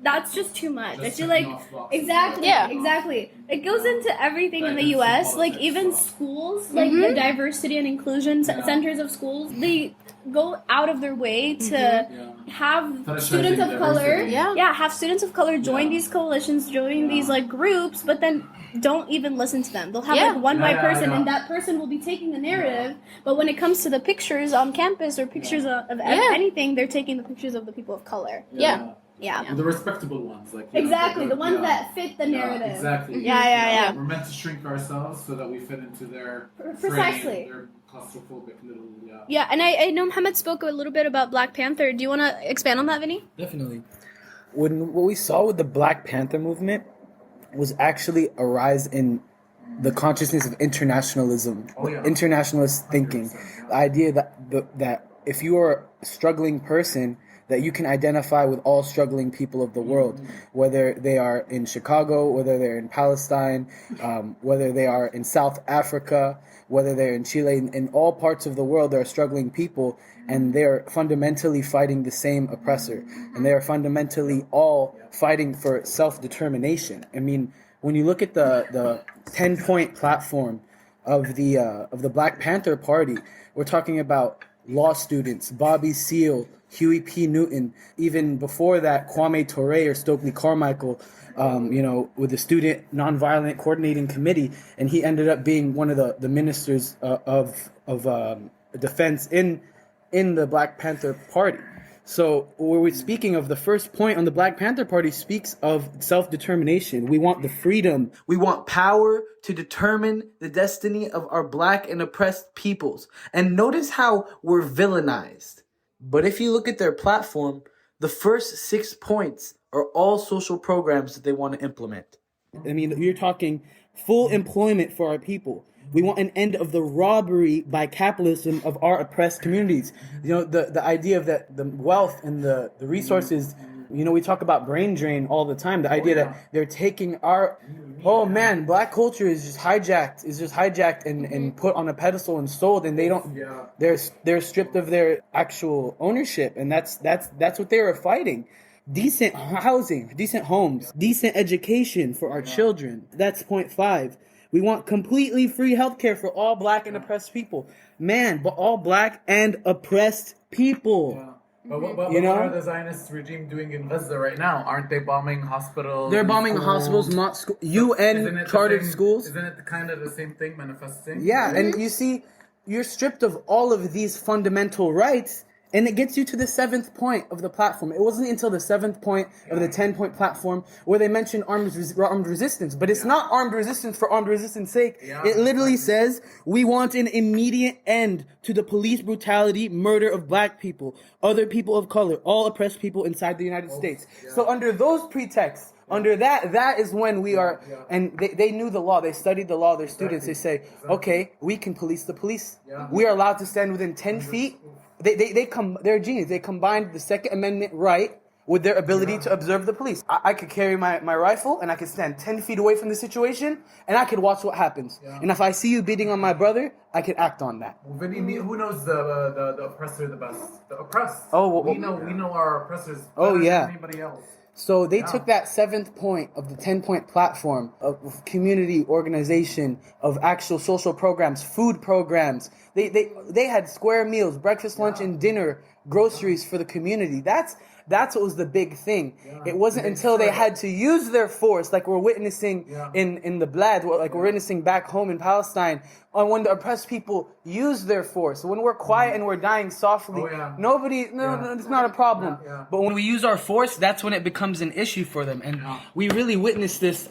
that's just too much. Just I feel checking like off boxes. exactly, Yeah. exactly. It goes into everything in the Identity U.S. Like politics. even schools, like the diversity and inclusion centers of schools, they go out of their way to have Fetishizing students of color, diversity. have students of color join these coalitions, join these like groups, but then don't even listen to them. They'll have like one white person, and that person will be taking the narrative. But when it comes to the pictures on campus or pictures of anything, they're taking the pictures of the people of color. Yeah. Yeah. The respectable ones, like Exactly, the ones that fit the narrative. Exactly. Yeah. We're meant to shrink ourselves so that we fit into their Precisely. frame, their claustrophobic little Yeah, and I know Muhamed spoke a little bit about Black Panther. Do you want to expand on that, Vinny? Definitely. What we saw with the Black Panther movement was actually a rise in the consciousness of internationalism, internationalist thinking. The idea that if you are a struggling person, that you can identify with all struggling people of the world, whether they are in Chicago, whether they're in Palestine, whether they are in South Africa, whether they're in Chile. In all parts of the world, there are struggling people, and they're fundamentally fighting the same oppressor, and they are fundamentally all fighting for self-determination. I mean, when you look at the 10-point platform of the Black Panther Party, we're talking about law students, Bobby Seale, Huey P. Newton, even before that, Kwame Ture or Stokely Carmichael, with the Student Nonviolent Coordinating Committee, and he ended up being one of the ministers of defense in the Black Panther Party. So when we're speaking of the first point on the Black Panther Party speaks of self-determination. We want the freedom. We want power to determine the destiny of our Black and oppressed peoples. And notice how we're villainized. But if you look at their platform, the first 6 points are all social programs that they want to implement. I mean, we're talking full employment for our people. We want an end of the robbery by capitalism of our oppressed communities. The idea of that the wealth and the resources, we talk about brain drain all the time. The idea that they're taking our, Black culture is just hijacked and put on a pedestal and sold, and they don't, they're stripped of their actual ownership, and that's what they were fighting. Decent housing, decent homes, decent education for our children. That's point 5. We want completely free healthcare for all Black and oppressed people. But all Black and oppressed people. Yeah. But what are the Zionist regime doing in Gaza right now? Aren't they bombing hospitals? They're bombing hospitals, not schools. UN chartered schools. Isn't it kind of the same thing manifesting? Yeah, and you see, you're stripped of all of these fundamental rights, and it gets you to the 7th point of the platform. It wasn't until the 7th point of the 10-point platform where they mentioned armed resistance. But it's not armed resistance for armed resistance sake. It literally says, we want an immediate end to the police brutality, murder of Black people, other people of color, all oppressed people inside the United States. So under those pretexts, under that is when we are, and they knew the law, they studied the law, their students, they say, okay, we can police the police. We are allowed to stand within 10 feet. They're genius. They combined the Second Amendment right with their ability to observe the police. I could carry my rifle, and I could stand 10 feet away from the situation, and I could watch what happens. And if I see you beating on my brother, I could act on that. Vinny, who knows the oppressor the best? The oppressed. We know our oppressors better than anybody else. So they took that 7th point of the 10-point platform of community organization, of actual social programs, food programs. They had square meals, breakfast, lunch, and dinner, groceries for the community. That's what was the big thing. It wasn't until they had to use their force, like we're witnessing in the Blad, like we're witnessing back home in Palestine, on when the oppressed people use their force. When we're quiet and we're dying softly, it's not a problem. But when we use our force, that's when it becomes an issue for them. And we really witnessed this,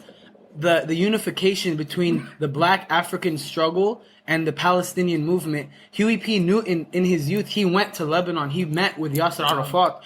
the unification between the Black African struggle and the Palestinian movement. Huey P. Newton, in his youth, he went to Lebanon. He met with Yasser Arafat,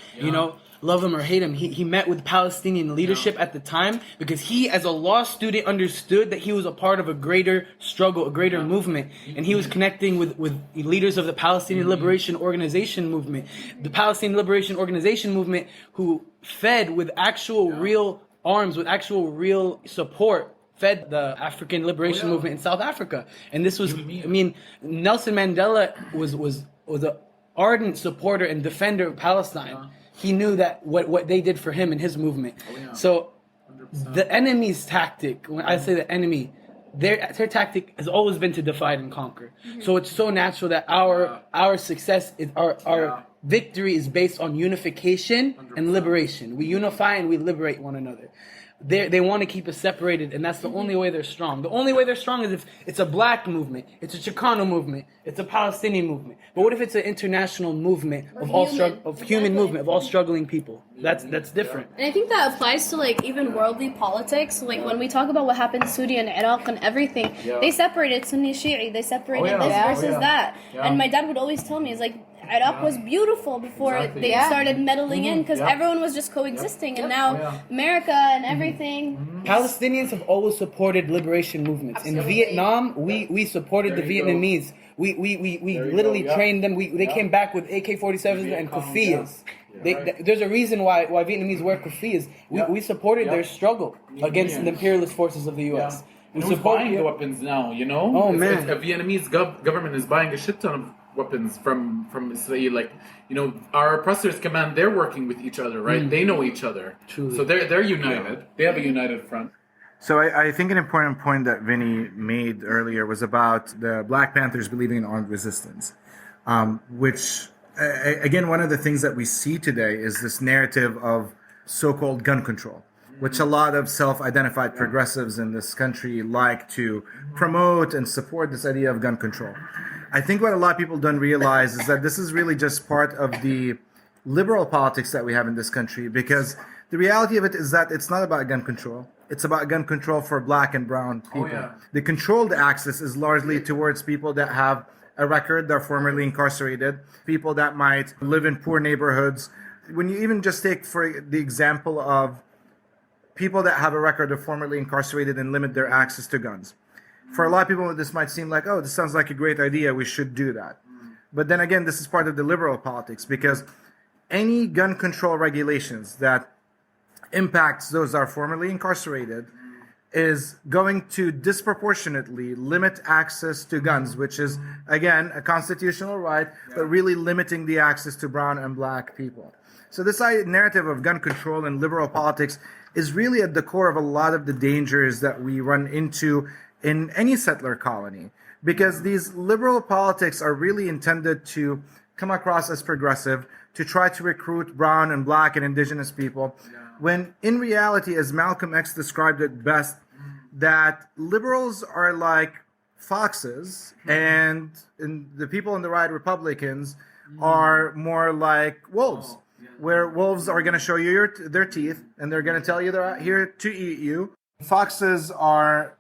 love him or hate him. He met with Palestinian leadership at the time because he, as a law student, understood that he was a part of a greater struggle, a greater movement. And he was connecting with leaders of the Palestinian Liberation Organization movement. The Palestinian Liberation Organization movement who fed with actual real arms, with actual real support, fed the African liberation movement in South Africa. And this was, Nelson Mandela was an ardent supporter and defender of Palestine. he knew that what they did for him and his movement. So the enemy's tactic, when I say the enemy, their tactic has always been to divide and conquer. So it's so natural that our success is our victory is based on unification and liberation. We unify and we liberate one another. They want to keep us separated, and that's the only way they're strong. The only way they're strong is if it's a black movement, it's a Chicano movement, it's a Palestinian movement. But what if it's an international movement of human movement of all struggling people? That's different. And I think that applies to like even worldly politics. Like when we talk about what happened in Syria and Iraq and everything, they separated Sunni Shi'i, they separated this versus that. And my dad would always tell me, it's like Iraq was beautiful before they started meddling in, because everyone was just coexisting, and now America and everything. Palestinians have always supported liberation movements. In Vietnam, we supported the Vietnamese. We literally trained them. They came back with AK-47s and kufiyas. There's a reason why Vietnamese wear kufiyas. We supported their struggle against the imperialist forces of the U.S. And who's buying the weapons now, you know? Oh, man. The Vietnamese government is buying a shit ton of weapons from Israel. Like, you know, our oppressors command, they're working with each other, right? They know each other. Truly. So they're united. They have a united front. So I think an important point that Vinny made earlier was about the Black Panthers believing in armed resistance, which, again, one of the things that we see today is this narrative of so-called gun control, which a lot of self-identified progressives in this country like to promote and support this idea of gun control. I think what a lot of people don't realize is that this is really just part of the liberal politics that we have in this country, because the reality of it is that it's not about gun control. It's about gun control for black and brown people. The controlled access is largely towards people that have a record, they're formerly incarcerated, people that might live in poor neighborhoods. When you even just take for the example of people that have a record of formerly incarcerated and limit their access to guns. For a lot of people, this might seem like, oh, this sounds like a great idea, we should do that. But then again, this is part of the liberal politics, because any gun control regulations that impacts those that are formerly incarcerated is going to disproportionately limit access to guns, which is, again, a constitutional right, but really limiting the access to brown and black people. So this narrative of gun control and liberal politics is really at the core of a lot of the dangers that we run into in any settler colony, because these liberal politics are really intended to come across as progressive, to try to recruit brown and black and indigenous people, when in reality, as Malcolm X described it best, that liberals are like foxes and the people in the right, Republicans, are more like wolves, where wolves are going to show you their teeth and they're going to tell you they're out here to eat you. Foxes are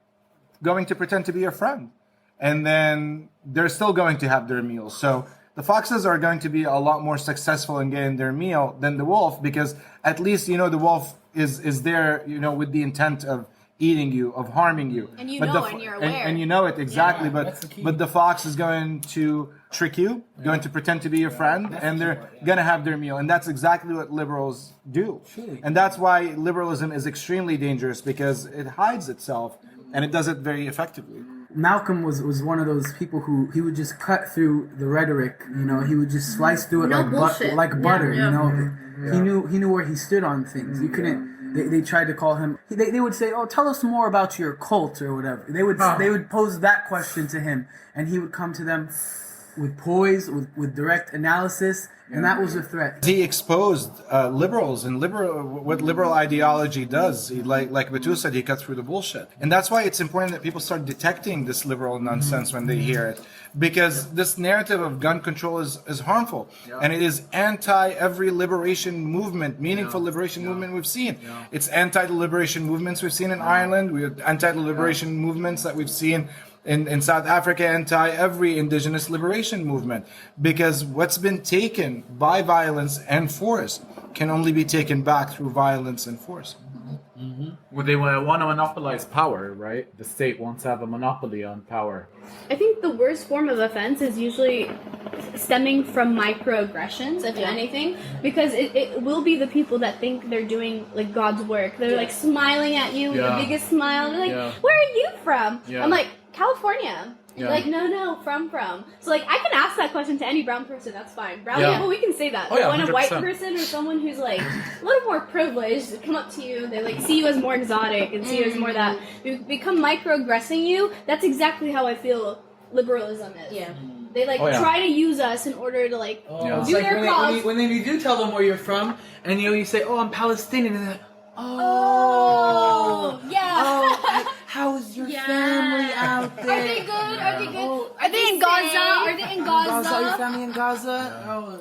going to pretend to be your friend, and then they're still going to have their meals. So the foxes are going to be a lot more successful in getting their meal than the wolf, because at least, you know, the wolf is there, you know, with the intent of eating you, of harming you. And you know, and you're aware. And you know it, exactly. But the fox is going to trick you, going to pretend to be your friend, and they're going to have their meal. And that's exactly what liberals do. And that's why liberalism is extremely dangerous, because it hides itself, and it does it very effectively. Malcolm was one of those people who he would just cut through the rhetoric, you know, he would just slice through it like butter, you know. He knew where he stood on things. You couldn't. They tried to call him. They would say, "Oh, tell us more about your cult or whatever." They would pose that question to him, and he would come to them with poise, with direct analysis, and that was a threat. He exposed liberals and what liberal ideology does. He, like Battuul said, he cut through the bullshit. And that's why it's important that people start detecting this liberal nonsense when they hear it. Because this narrative of gun control is harmful. And it is anti every liberation movement, meaningful liberation movement we've seen. It's anti the liberation movements we've seen in Ireland. We have anti the liberation movements that we've seen in South Africa, anti every indigenous liberation movement, because what's been taken by violence and force can only be taken back through violence and force. Well, they want to monopolize power, right? The state wants to have a monopoly on power. I think the worst form of offense is usually stemming from microaggressions, if anything, because it will be the people that think they're doing like God's work. They're like smiling at you with the biggest smile. They're like, "Where are you from?" I'm like, California. Like, no, from. So, like, I can ask that question to any brown person, that's fine. Brown Yeah. people, we can say that. Oh, But yeah, when a white 100%. person or someone who's, like, a little more privileged, they come up to you, they, like, see you as more exotic and see you as more that, they become microaggressing you, that's exactly how I feel liberalism is. Yeah. They, like, Oh, yeah. try to use us in order to, like, Yeah. It's do like their cause. when you do tell them where you're from, and you say, "Oh, I'm Palestinian," and they're like, Oh, yeah. "Oh, how's your Yeah. family out there? Are they good? Are they good? Oh, Are they in Gaza? Are they in Gaza? Are your family in Gaza?" Oh.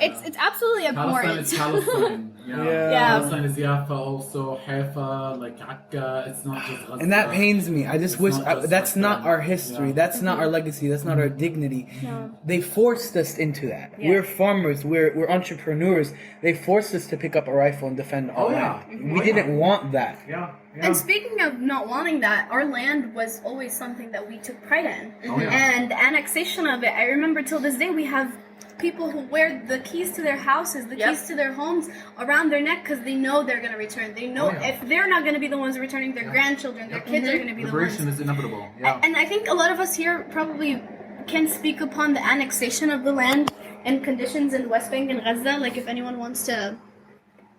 It's absolutely Palestine abhorrent. is Palestine. Yeah. Palestine is Jaffa also, Haifa, like Akka. It's not just Gaza. And that pains me. I just It's wish not just that's like not that. our history. Yeah. That's not our legacy. That's not our dignity. They forced us into that. We're farmers. We're entrepreneurs. They forced us to pick up a rifle and defend our land. We didn't want that. Yeah. And speaking of not wanting that, our land was always something that we took pride in. And the annexation of it, I remember till this day we have people who wear the keys to their houses, the keys to their homes around their neck because they know they're going to return. They know if they're not going to be the ones returning, their grandchildren, their kids are going to be Liberation the ones. is inevitable. Yeah. And I think a lot of us here probably can speak upon the annexation of the land and conditions in West Bank and Gaza, like if anyone wants to...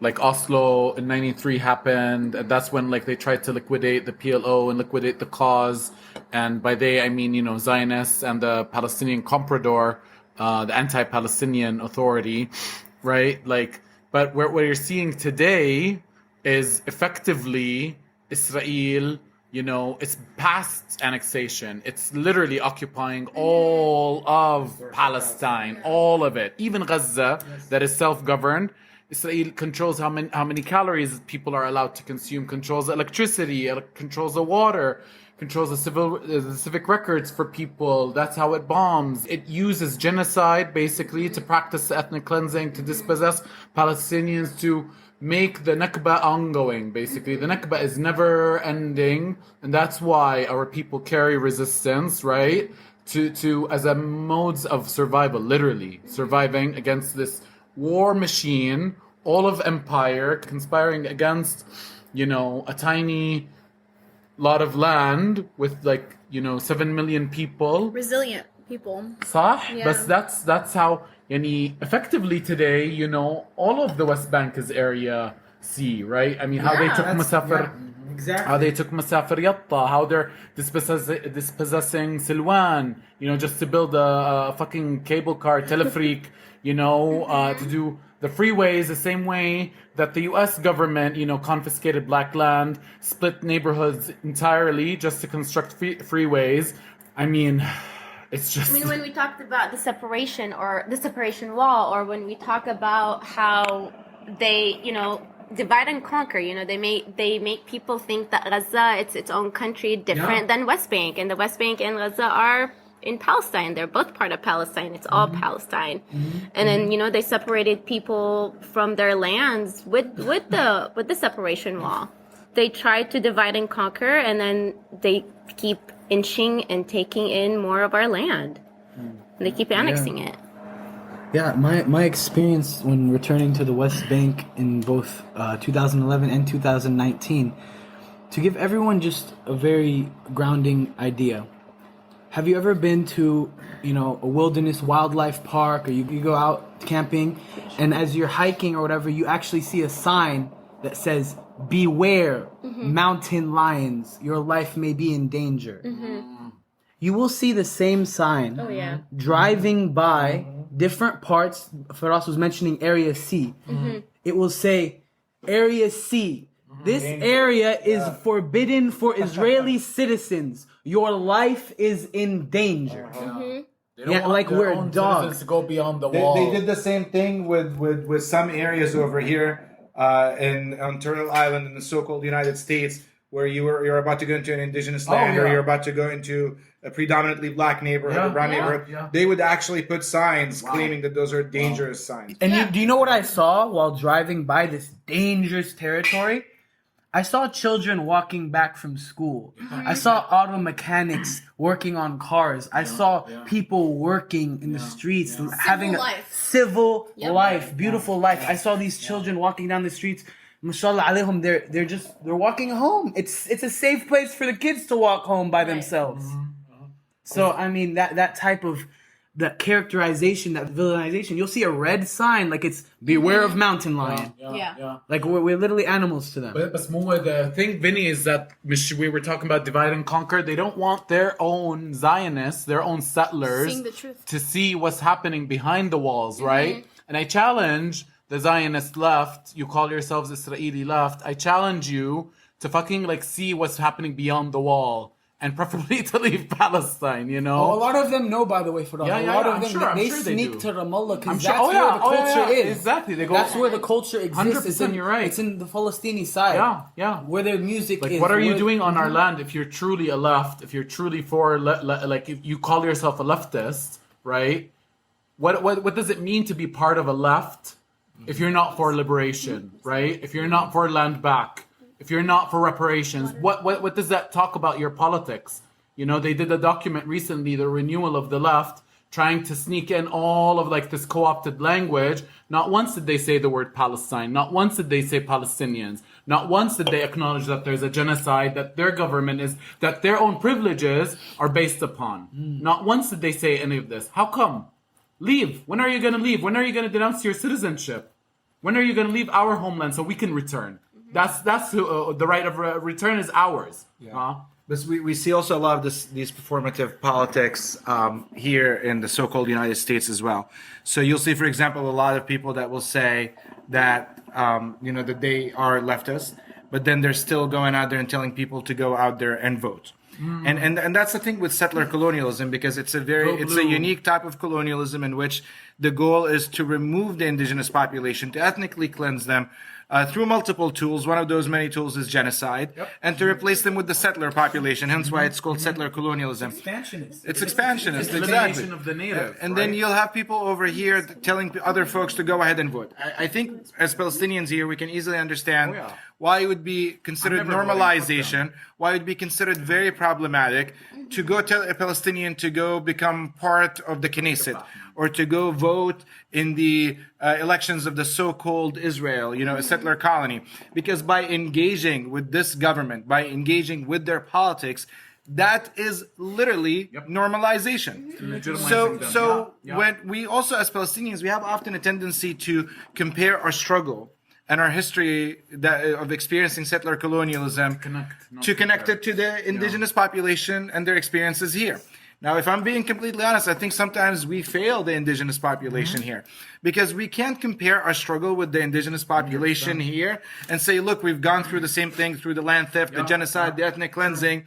Like Oslo in '93 happened, and that's when like they tried to liquidate the PLO and liquidate the cause. And by they, I mean, Zionists and the Palestinian Comprador, the anti-Palestinian authority, right? Like, but what you're seeing today is effectively Israel, it's past annexation. It's literally occupying all of Palestine, all of it, even Gaza, that is self-governed. Israel controls how many calories people are allowed to consume, controls electricity, controls the water, controls the civic records for people. That's how it bombs. It uses genocide basically to practice ethnic cleansing, to dispossess Palestinians, to make the Nakba ongoing. Basically, the Nakba is never ending, and that's why our people carry resistance, right? To as a modes of survival, literally surviving against this war machine, all of empire conspiring against, a tiny lot of land with 7 million people. Resilient people. صح؟ Yeah. But that's how effectively today, all of the West Bank is Area C, right? I mean, how they took Musafir. Exactly. How they took Musafir Yatta, how they're dispossessing Silwan, just to build a fucking cable car, telefreak, to do the freeways the same way that the U.S. government, confiscated black land, split neighborhoods entirely just to construct freeways. I mean, it's just... when we talked about the separation or the separation wall, or when we talk about how they, divide and conquer, they make people think that Gaza, it's its own country, different than West Bank, and the West Bank and Gaza are in Palestine. They're both part of Palestine. It's all Palestine. And then, they separated people from their lands with the separation wall. They tried to divide and conquer, and then they keep inching and taking in more of our land. And they keep annexing it. Yeah, my experience when returning to the West Bank in both 2011 and 2019, to give everyone just a very grounding idea. Have you ever been to, a wilderness wildlife park, or you go out camping, and as you're hiking or whatever, you actually see a sign that says, "Beware, mountain lions, your life may be in danger." You will see the same sign driving by different parts. Firas was mentioning Area C. It will say, Area C. This area is forbidden for Israeli citizens. Your life is in danger. They don't want like their we're own dogs. citizens to go beyond the wall. They did the same thing with some areas over here on Turtle Island in the so-called United States, where you're about to go into an indigenous land, or you're about to go into a predominantly black neighborhood, a brown neighborhood. Yeah. They would actually put signs claiming that those are dangerous signs. And do you know what I saw while driving by this dangerous territory? I saw children walking back from school. I saw auto mechanics working on cars. I saw people working in the streets, having a civil life, beautiful life. I saw these children walking down the streets. Mashallah alayhum, they're walking home. It's a safe place for the kids to walk home by themselves. So I mean that type of that characterization, that villainization, you'll see a red sign like it's beware of mountain lion. Yeah. Like we're literally animals to them. But more the thing, Vinny, is that we were talking about divide and conquer. They don't want their own Zionists, their own settlers, Seeing the truth. to see what's happening behind the walls, right? And I challenge the Zionist left. You call yourselves Israeli left. I challenge you to fucking like see what's happening beyond the wall. And preferably to leave Palestine, you know? A lot of them know, by the way, Firas. Yeah, a lot of I'm them, sure- I'm they sure they sneak do. to Ramallah because I'm sure- that's where the culture is. Exactly. They go, That's where the culture exists. 100% you're right. It's in the Palestinian side. Yeah. Where their music Like, is. what are you where- doing on our land if you're truly a left, if you're truly for, like, if you call yourself a leftist, right? What does it mean to be part of a left if you're not for liberation, right? If you're not for land back, if you're not for reparations, what does that talk about your politics? You know, they did a document recently, the renewal of the left, trying to sneak in all of like this co-opted language. Not once did they say the word Palestine. Not once did they say Palestinians. Not once did they acknowledge that there's a genocide, that their government is, that their own privileges are based upon. Not once did they say any of this. How come? Leave. When are you going to leave? When are you going to denounce your citizenship? When are you going to leave our homeland so we can return? That's who, the right of return is ours. But we see also a lot of these performative politics here in the so-called United States as well. So you'll see, for example, a lot of people that will say that that they are leftist, but then they're still going out there and telling people to go out there and vote. And that's the thing with settler colonialism, because it's a unique type of colonialism in which the goal is to remove the indigenous population, to ethnically cleanse them through multiple tools. One of those many tools is genocide, and to replace them with the settler population. Hence why it's called settler colonialism. It's expansionist, exactly. Elimination of the native. And then you'll have people over here telling other folks to go ahead and vote. I think as Palestinians here, we can easily understand why it would be considered normalization, why it would be considered very problematic to go tell a Palestinian to go become part of the Knesset or to go vote in the elections of the so-called Israel, a settler colony. Because by engaging with this government, by engaging with their politics, that is literally normalization. So when we also, as Palestinians, we have often a tendency to compare our struggle and our history of experiencing settler colonialism to connect it to the indigenous population and their experiences here. Now, if I'm being completely honest, I think sometimes we fail the indigenous population here, because we can't compare our struggle with the indigenous population here and say, look, we've gone through the same thing, through the land theft, the genocide, the ethnic cleansing,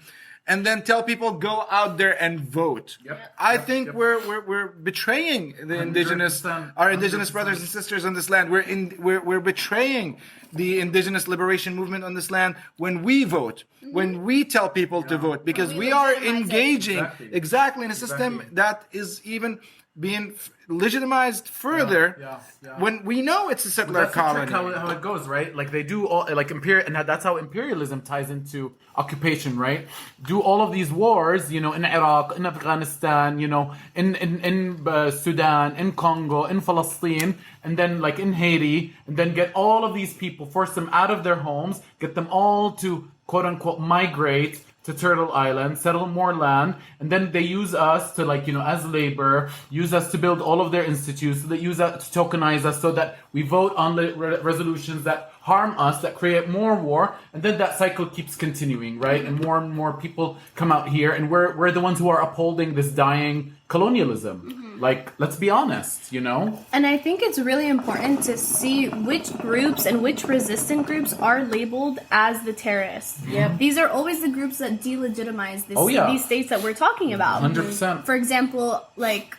and then tell people go out there and vote. I think we're betraying the indigenous, our indigenous brothers and sisters on this land. We're betraying the indigenous liberation movement on this land when we vote, when we tell people to vote, because we are engaging exactly in a system that is even being legitimized further when we know it's a settler colony. How it goes, right? Like they do all, like and that's how imperialism ties into occupation, right? Do all of these wars, in Iraq, in Afghanistan, in Sudan, in Congo, in Palestine, and then like in Haiti, and then get all of these people, force them out of their homes, get them all to quote unquote migrate to Turtle Island, settle more land, and then they use us to as labor, use us to build all of their institutes, so they use us to tokenize us so that we vote on the resolutions that harm us, that create more war, and then that cycle keeps continuing, right? And more people come out here, and we're the ones who are upholding this dying colonialism. Like, let's be honest, And I think it's really important to see which groups and which resistant groups are labeled as the terrorists. These are always the groups that delegitimize these states that we're talking about. 100%. For example, like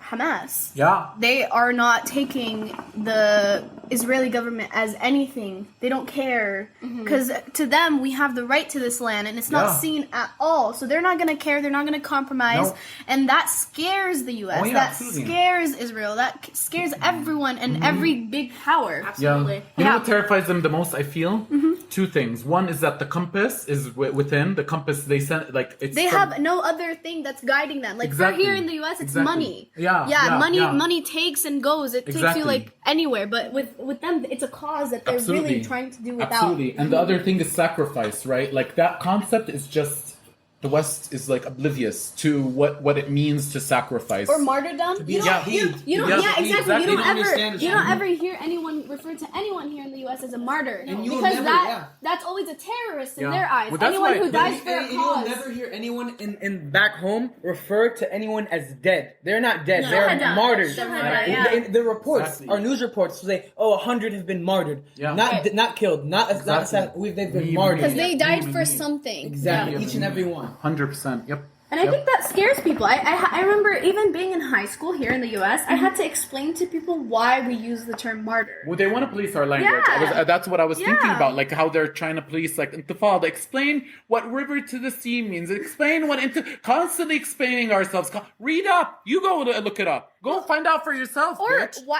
Hamas. They are not taking the Israeli government as anything. They don't care. Because to them, we have the right to this land, and it's not seen at all. So they're not going to care. They're not going to compromise. And that scares the U.S. That scares Israel. That scares everyone and every big power. Absolutely. You know what terrifies them the most, I feel? Two things. One is that the compass is within. The compass they send, they have no other thing that's guiding them. Like, for here in the U.S., it's money. Money takes and goes. It takes you anywhere. But with them, it's a cause that they're really trying to do without. And the other thing is sacrifice, right? Like that concept is just the West is like oblivious to what it means to sacrifice. Or martyrdom. You don't, Yeah. you don't, Yeah. yeah, exactly. You They don't don't understand ever, the you don't struggle. ever hear anyone refer to anyone here in the U.S. as a martyr, And you will because never, that's always a terrorist in Yeah. their eyes. Well, that's Anyone why- who dies for a And you'll cause. never hear anyone in back home refer to anyone as dead. They're not dead. No. They're Shuhada. martyrs. Shuhada, yeah. The reports, Exactly. our news reports say, 100 have been martyred. Yeah. Not killed. Not Exactly. they've been Me, martyred. Because they died Me, for me. something. Exactly. Yeah. Each and every one. 100%. Yep. And I think that scares people. I remember even being in high school here in the U.S., I had to explain to people why we use the term martyr. Well, they want to police our language. Yeah. That's what I was thinking Yeah. about, like how they're trying to police, like intifada. Explain what river to the sea means. Explain what constantly explaining ourselves. Read up. You go to look it up. Go find out for yourself. Or bitch. why?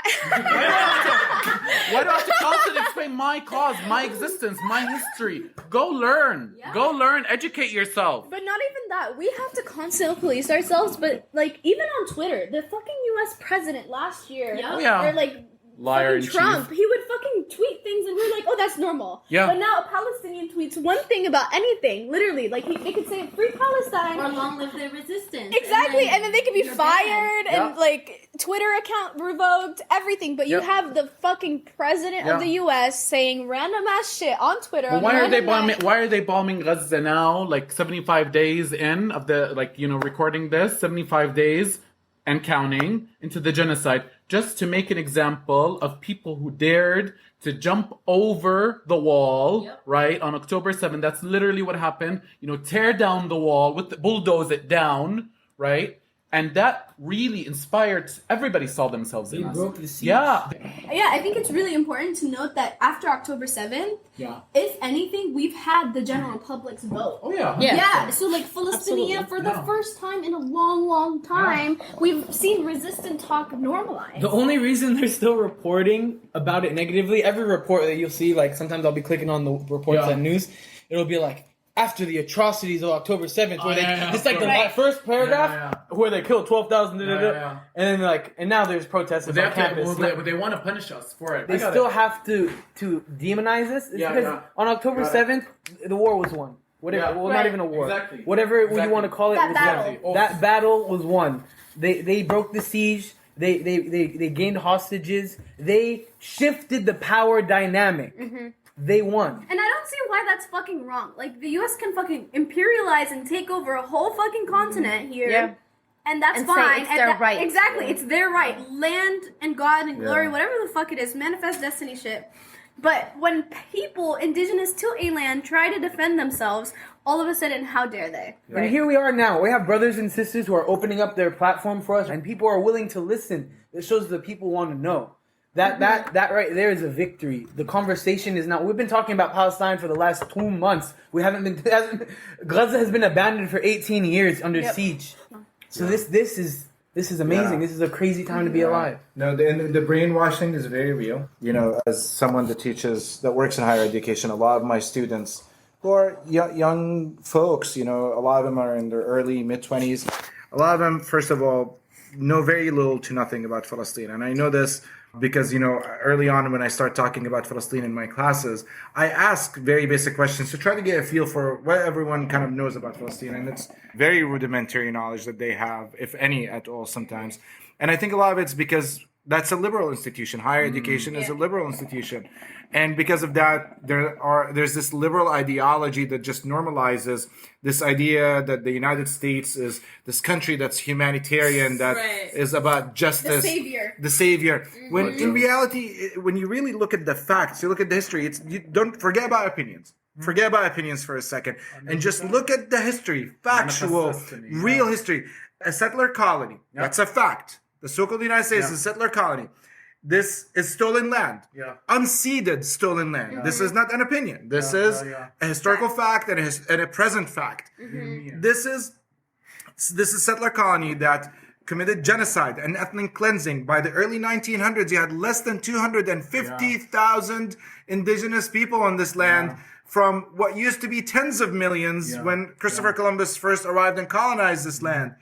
Why do I have to constantly explain my cause, my existence, my history? Go learn. Yeah. Go learn. Educate yourself. But not even that. We have to constantly police ourselves. But like even on Twitter, the fucking U.S. president last year, Oh, yeah. or like Liar in fucking Trump, he would fucking tweet things, and we're like, oh, that's normal. Yeah. But now a Palestinian tweets one thing about anything, literally, like they could say free Palestine. Or long live the resistance. Exactly, and then they could be you're fired Yeah. and like Twitter account revoked, everything. But you Yep. have the fucking president of Yeah. the U.S. saying random ass shit on Twitter. But on why are they random bombing? night. Why are they bombing Gaza now? Like 75 days in of the recording this 75 days and counting into the genocide, just to make an example of people who dared to jump over the wall, right, on October 7th. That's literally what happened. Tear down the wall bulldoze it down, right? And that really inspired, everybody saw themselves in They us. broke the siege. Yeah. Yeah, I think it's really important to note that after October 7th, Yeah. if anything, we've had the general public's vote. Oh, yeah. Yeah, so like Palestinian, for the Yeah. first time in a long, long time, we've seen resistant talk normalized. The only reason they're still reporting about it negatively, every report that you'll see, like sometimes I'll be clicking on the reports Yeah. on news, it'll be like, after the atrocities of October 7th, where it's like the Right. first paragraph Yeah, where they killed 12,000, Yeah. and then and now there's protests But they, on have to, campus. well, they want to punish us for it. They still have to demonize this. It's Yeah, because yeah. on October Got it. 7th, the war was won. Whatever, Yeah. well, Right. not even a war. Exactly. Whatever you Exactly. want to call it. That was battle. won. That battle was won. They broke the siege. They gained hostages. They shifted the power dynamic. Mm-hmm. They won. And I don't see why that's fucking wrong. Like, the U.S. can fucking imperialize and take over a whole fucking continent here. Yeah. And that's And say fine. it's their right. Exactly. It's their right. Land and God and glory, Yeah. whatever the fuck it is, manifest destiny shit. But when people indigenous to a land try to defend themselves, all of a sudden, how dare they? And here we are now. We have brothers and sisters who are opening up their platform for us, and people are willing to listen. It shows the people want to know. That right there is a victory. The conversation is now. We've been talking about Palestine for the last 2 months. We haven't been. Gaza has been abandoned for 18 years under siege. So this is amazing. Yeah. This is a crazy time to be alive. No, the brainwashing is very real. As someone that works in higher education, a lot of my students who are young folks, a lot of them are in their early, mid-20s. A lot of them, first of all, know very little to nothing about Palestine. And I know this because, early on when I start talking about Palestine in my classes, I ask very basic questions to try to get a feel for what everyone kind of knows about Palestine. And it's very rudimentary knowledge that they have, if any at all sometimes. And I think a lot of it's because that's a liberal institution. Higher education is a liberal institution. And because of that, there's this liberal ideology that just normalizes this idea that the United States is this country that's humanitarian, that is about justice. The savior. When in reality, when you really look at the facts, you look at the history, you don't forget about opinions. Forget about opinions for a second and just look at the history, factual, real history. A settler colony, that's a fact. The so-called United States is a settler colony. This is stolen land, unceded stolen land. This is not an opinion. This is a historical fact and a present fact. This is settler colony that committed genocide and ethnic cleansing. By the early 1900s, you had less than 250,000 indigenous people on this land from what used to be tens of millions when Christopher Columbus first arrived and colonized this land.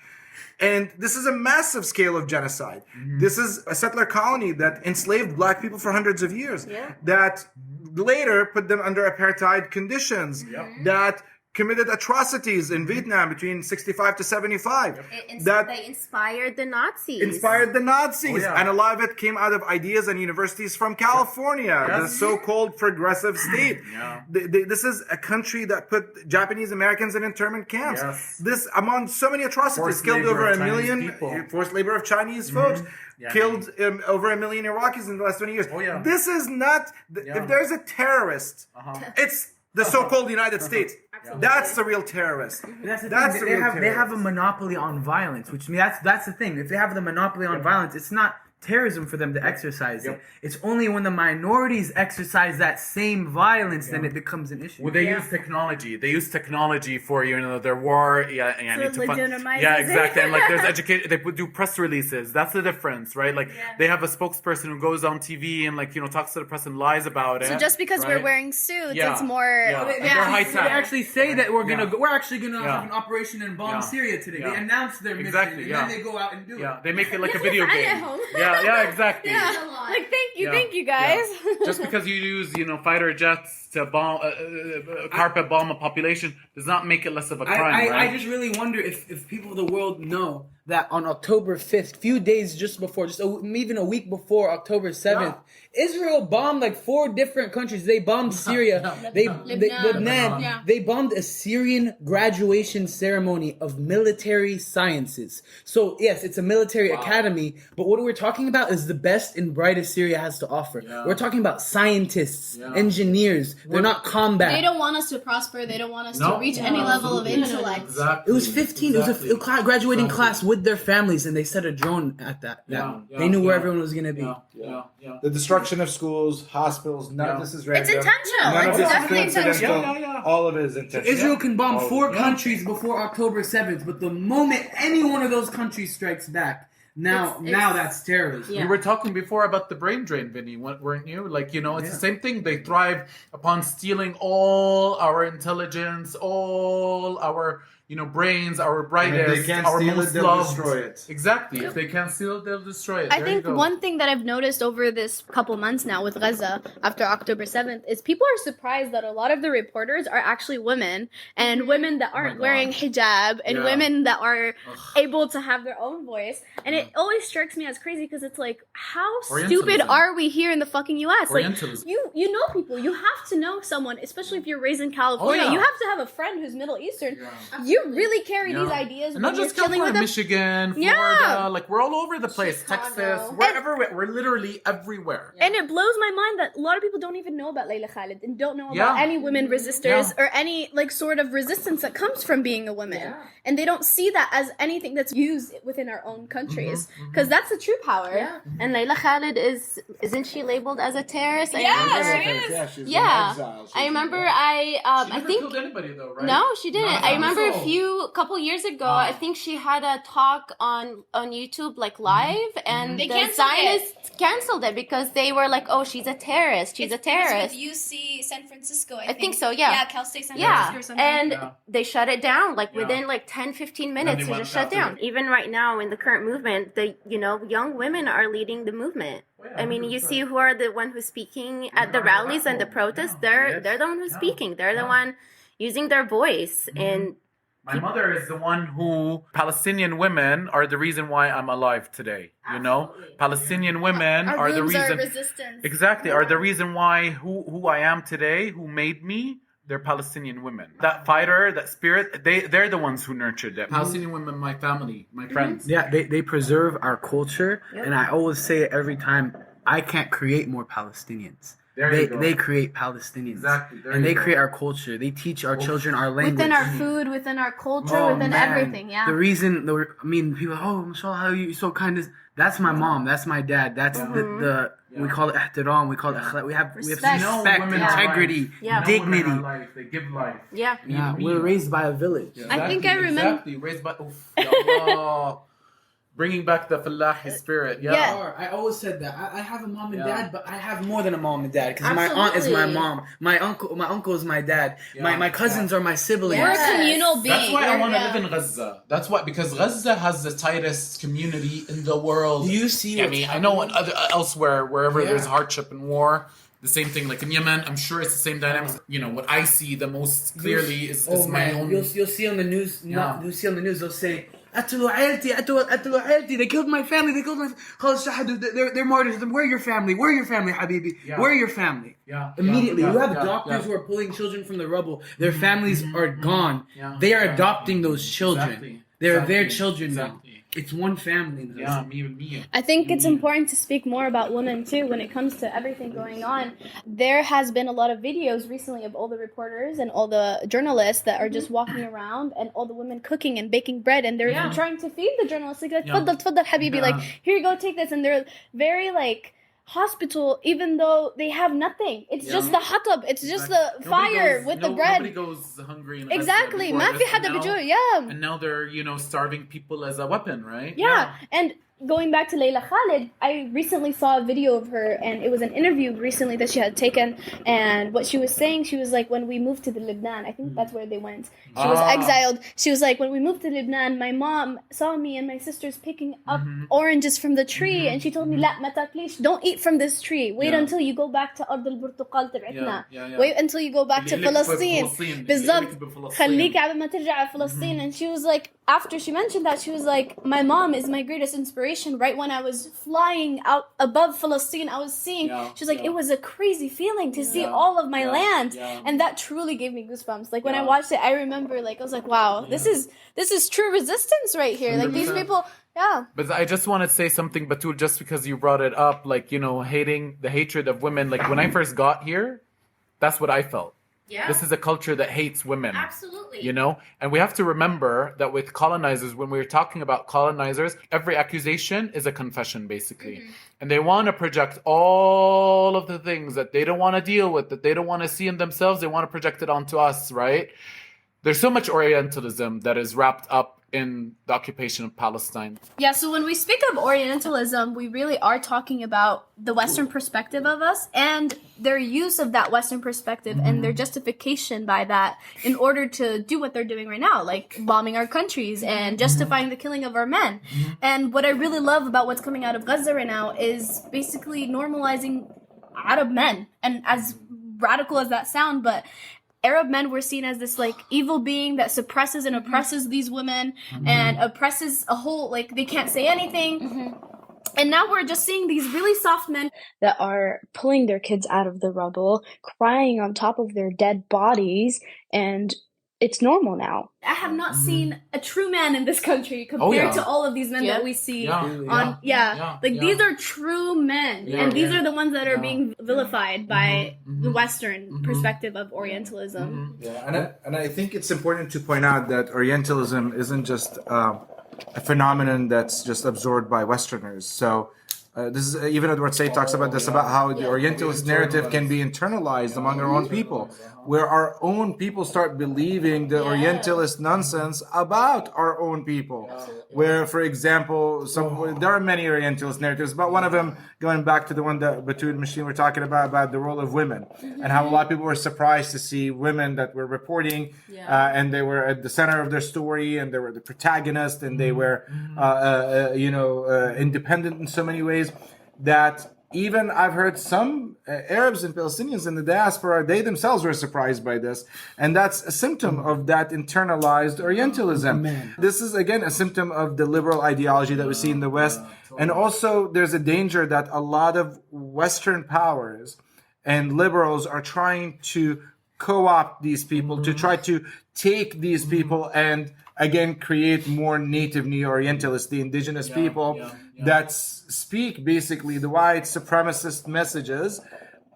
And this is a massive scale of genocide. This is a settler colony that enslaved black people for hundreds of years, that later put them under apartheid conditions, that committed atrocities in Vietnam between 65 to 75. They inspired the Nazis. And a lot of it came out of ideas and universities from California, the so-called progressive state. This is a country that put Japanese Americans in internment camps. This, among so many atrocities, killed over 1 million forced labor of Chinese folks. Killed over 1 million Iraqis in the last 20 years. This is not... If there's a terrorist, it's the so-called United States. That's the real terrorist. They have a monopoly on violence, which means that's the thing. If they have the monopoly on violence, it's not terrorism for them to exercise it. It's only when the minorities exercise that same violence then it becomes an issue. Well, they use technology. They use technology for their war. Exactly. And like there's education. They do press releases. That's the difference, right? Like they have a spokesperson who goes on TV and talks to the press and lies about it. So just because we're wearing suits, it's more. They actually say that we're actually gonna have an operation and bomb Syria today. They announce their mission and then they go out and do it. They make it like a video game. Exactly. Like thank you guys. Just because you use fighter jets to bomb carpet bomb a population does not make it less of a crime. I just really wonder if people of the world know that on October 5th, few days even a week before October 7th, Israel bombed like 4 different countries. They bombed Syria. Lebanon. They bombed a Syrian graduation ceremony of military sciences. So yes, it's a military academy, but what we're talking about is the best and brightest Syria has to offer. We're talking about scientists, engineers. They're not combat. They don't want us to prosper. They don't want us to reach any level of intellect. Exactly. It was 15. Exactly. It was a graduating class with their families, and they set a drone at that. They knew where everyone was going to be. The destruction of schools, hospitals, none of this is random. It's intentional. None of this is definitely coincidental. All of it is intentional. Israel can bomb 4 countries before October 7th, but the moment any one of those countries strikes back, now that's terrorism. We were talking before about the brain drain, Vinny, weren't you? It's the same thing. They thrive upon stealing all our intelligence, all our brains, our brightest, our most loved. Destroy it. Exactly. If they can't steal it, they'll destroy it. I think one thing that I've noticed over this couple months now with Gaza after October 7th is people are surprised that a lot of the reporters are actually women, and women that aren't wearing hijab, and women that are able to have their own voice. And it always strikes me as crazy because it's like, how stupid are we here in the fucking US? Like, you know people. You have to know someone, especially if you're raised in California. You have to have a friend who's Middle Eastern. You really carry these ideas. And not just California, Michigan, Florida, we're all over the place. Chicago. Texas, wherever we're literally everywhere. And it blows my mind that a lot of people don't even know about Layla Khalid and don't know about any women resistors or any sort of resistance that comes from being a woman. And they don't see that as anything that's used within our own countries, because that's the true power. And Layla Khalid isn't she labeled as a terrorist? She is. She's in exile. I remember She I never think killed anybody though, right? No, she didn't. I remember a couple years ago, I think she had a talk on YouTube live, and They the canceled Zionists canceled it because they were like, "Oh, she's a terrorist. She's a terrorist." With UC San Francisco, I think so. Yeah, Cal State San Francisco or something. And they shut it down within 10-15 minutes. They just shut down. Even right now in the current movement, the young women are leading the movement. I mean, you see who are the one who's speaking at the rallies and the protests. They're the one who's speaking. They're the one using their voice. And my mother is the one who Palestinian women are the reason why I'm alive today. Palestinian women are the reason. Resistance. Exactly, are the reason why who I am today. Who made me? They're Palestinian women. That fighter, that spirit, they're the ones who nurtured it. Palestinian women, my family, my friends. Yeah, they preserve our culture, and I always say it every time. I can't create more Palestinians. They create Palestinians. Exactly. And they create our culture. They teach our children our language. Within our food, within our culture, within everything, The reason, people, mashallah, how are you so kind? That's my mom. That's my dad. That's we call it ihtiram. We call it akhlaq. We have respect, integrity, dignity. They give life. Yeah. We're raised by a village. Exactly, I think I remember. Exactly. Raised by. Allah. Bringing back the Fallahi spirit. Yeah. I always said that. I have a mom and dad, but I have more than a mom and dad, because my aunt is my mom. My uncle is my dad. My cousins are my siblings. We're a communal being. That's why I want to live in Gaza. That's why, because Gaza has the tightest community in the world. Do you see? I know elsewhere, wherever there's hardship and war, The same thing, like in Yemen, I'm sure it's the same dynamics. You know, what I see the most clearly is my own. You'll see on the news. You'll see on the news. They'll say, "قتلوا عائلتي, قتلوا عائلتي. They killed my family. They killed my. خلاص شهدوا. They're martyrs. Where are your family? Where are your family, Habibi? Where are your family?" Immediately, you have doctors who are pulling children from the rubble. Their families are gone. They are adopting those children. They're their children now. It's one family now. I think it's important to speak more about women too when it comes to everything going on. There has been a lot of videos recently of all the reporters and all the journalists that are just walking around and all the women cooking and baking bread, and they're trying to feed the journalists like تفضل تفضل حبيبي, like here you go, take this, and they're very like hospital, even though they have nothing. It's just the hatab. It's just the fire with the bread. Nobody goes hungry. Exactly. ما في حدا بيجوع. And now they're, starving people as a weapon, right? Yeah. And going back to Layla Khalid, I recently saw a video of her, and it was an interview recently that she had taken, and what she was saying, she was like, when we moved to the Lebanon, I think that's where they went. She was exiled. She was like, when we moved to Lebanon, my mom saw me and my sisters picking up oranges from the tree, and she told me, لا ما تاكليش, don't eat from this tree. Wait until you go back to أرض البرتقال تبعتنا. Wait until you go back to Palestine. بالضبط. خليك على ما ترجع فلسطين. And she was like, after she mentioned that, she was like, my mom is my greatest inspiration. Right when I was flying out above Palestine, I was seeing, she was like, it was a crazy feeling to see all of my land. And that truly gave me goosebumps. Like when I watched it, I remember, like, I was like, wow, this is true resistance right here. 100%. Like these people, But I just want to say something, Battuul, just because you brought it up, like, hating the hatred of women. Like when I first got here, that's what I felt. Yeah. This is a culture that hates women. Absolutely. And we have to remember that with colonizers, when we're talking about colonizers, every accusation is a confession, basically. And they want to project all of the things that they don't want to deal with, that they don't want to see in themselves. They want to project it onto us, right? There's so much Orientalism that is wrapped up in the occupation of Palestine. Yeah, so when we speak of Orientalism, we really are talking about the Western perspective of us and their use of that Western perspective and their justification by that in order to do what they're doing right now, like bombing our countries and justifying the killing of our men. And what I really love about what's coming out of Gaza right now is basically normalizing Arab men. And as radical as that sounds, but Arab men were seen as this like evil being that suppresses and oppresses these women and oppresses a whole, like they can't say anything. And now we're just seeing these really soft men that are pulling their kids out of the rubble, crying on top of their dead bodies, and it's normal now. I have not seen a true man in this country compared to all of these men that we see these are true men. And these are the ones that are being vilified by the Western perspective of Orientalism. And I think it's important to point out that Orientalism isn't just a phenomenon that's just absorbed by Westerners. So this is even Edward Said talks about this, about how the Orientalist narrative can be internalized among our own people, where our own people start believing the Orientalist nonsense about our own people. Where, for example, there are many Orientalist narratives, but one of them, going back to the one that Battuul and Michlin were talking about the role of women, and how a lot of people were surprised to see women that were reporting, and they were at the center of their story, and they were the protagonist, and they were, independent in so many ways, that even I've heard some Arabs and Palestinians in the diaspora, they themselves were surprised by this. And that's a symptom of that internalized Orientalism. This is, again, a symptom of the liberal ideology that we see in the West. And also, there's a danger that a lot of Western powers and liberals are trying to co-opt these people, to try to take these people and, again, create more native neo-Orientalists, the indigenous people that speak basically the white supremacist messages,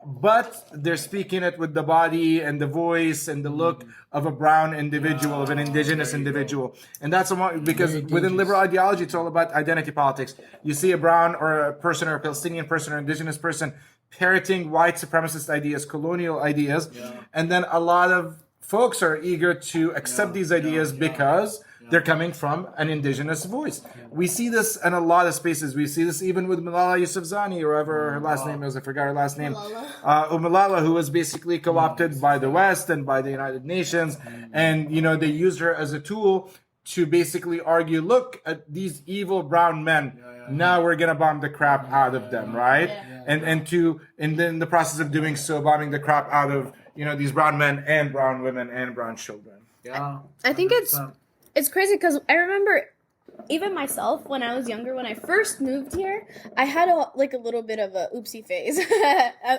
but they're speaking it with the body and the voice and the look of a brown individual, of an indigenous individual. And that's because within liberal ideology, it's all about identity politics. You see a brown or a person or a Palestinian person or indigenous person parroting white supremacist ideas, colonial ideas, and then a lot of folks are eager to accept these ideas because they're coming from an indigenous voice. We see this in a lot of spaces. We see this even with Malala Yousafzai, or whatever her last name is. I forgot her last name. Malala, who was basically co-opted by the West and by the United Nations. And, they used her as a tool to basically argue, look at these evil brown men. Now we're gonna bomb the crap out of them, right? And then in the process of doing so, bombing the crap out of these brown men and brown women and brown children. Yeah. I think it's crazy because I remember even myself when I was younger, when I first moved here, I had a little bit of a oopsie phase.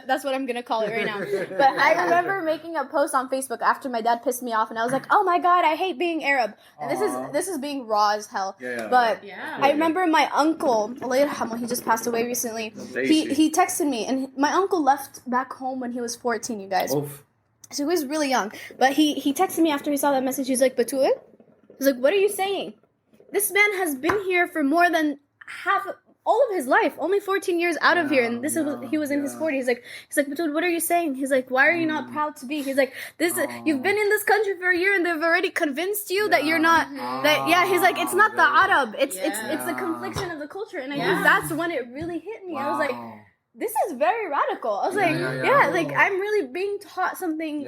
That's what I'm gonna call it right now. But I remember making a post on Facebook after my dad pissed me off, and I was like, "Oh my God, I hate being Arab." And this is being raw as hell. But I remember my uncle, Allah yarhamu, he just passed away recently. He texted me, and my uncle left back home when he was 14. You guys. Oof. So he was really young. But he texted me after he saw that message. He's like, "Battuul?" He's like, "What are you saying? This man has been here for more than all of his life, only 14 years out of here, and he was in his 40s. He's like, Battuul, what are you saying? He's like, why are you not proud to be? He's like, you've been in this country for a year, and they've already convinced you that you're not. He's like, it's not the Arab, it's the confliction of the culture, and I think that's when it really hit me. I was like, this is very radical. I was like, I'm really being taught something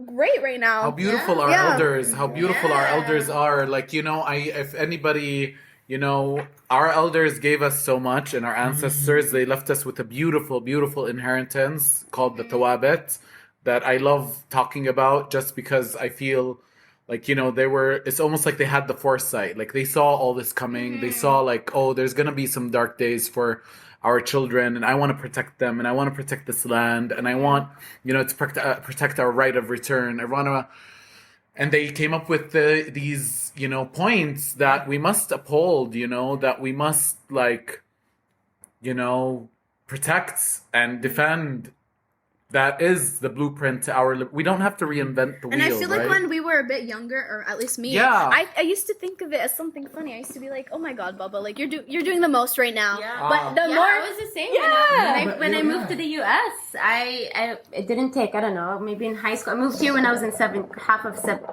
great right now. How beautiful our elders, our elders are. Like, if anybody, our elders gave us so much, and our ancestors, they left us with a beautiful, beautiful inheritance called the Tawabit that I love talking about just because I feel like, it's almost like they had the foresight. Like they saw all this coming. They saw like, oh, there's going to be some dark days for our children, and I want to protect them, and I want to protect this land, and I want, to protect our right of return. And they came up with these, points that we must uphold, that we must protect and defend. That is the blueprint to we don't have to reinvent the wheel. And I feel like right? when we were a bit younger, or at least me, I used to think of it as something funny. I used to be like, oh my God, Baba, like you're doing the most right now. But the more I was the same. When I moved to the U.S., it didn't take, I don't know, maybe in high school. I moved here when I was in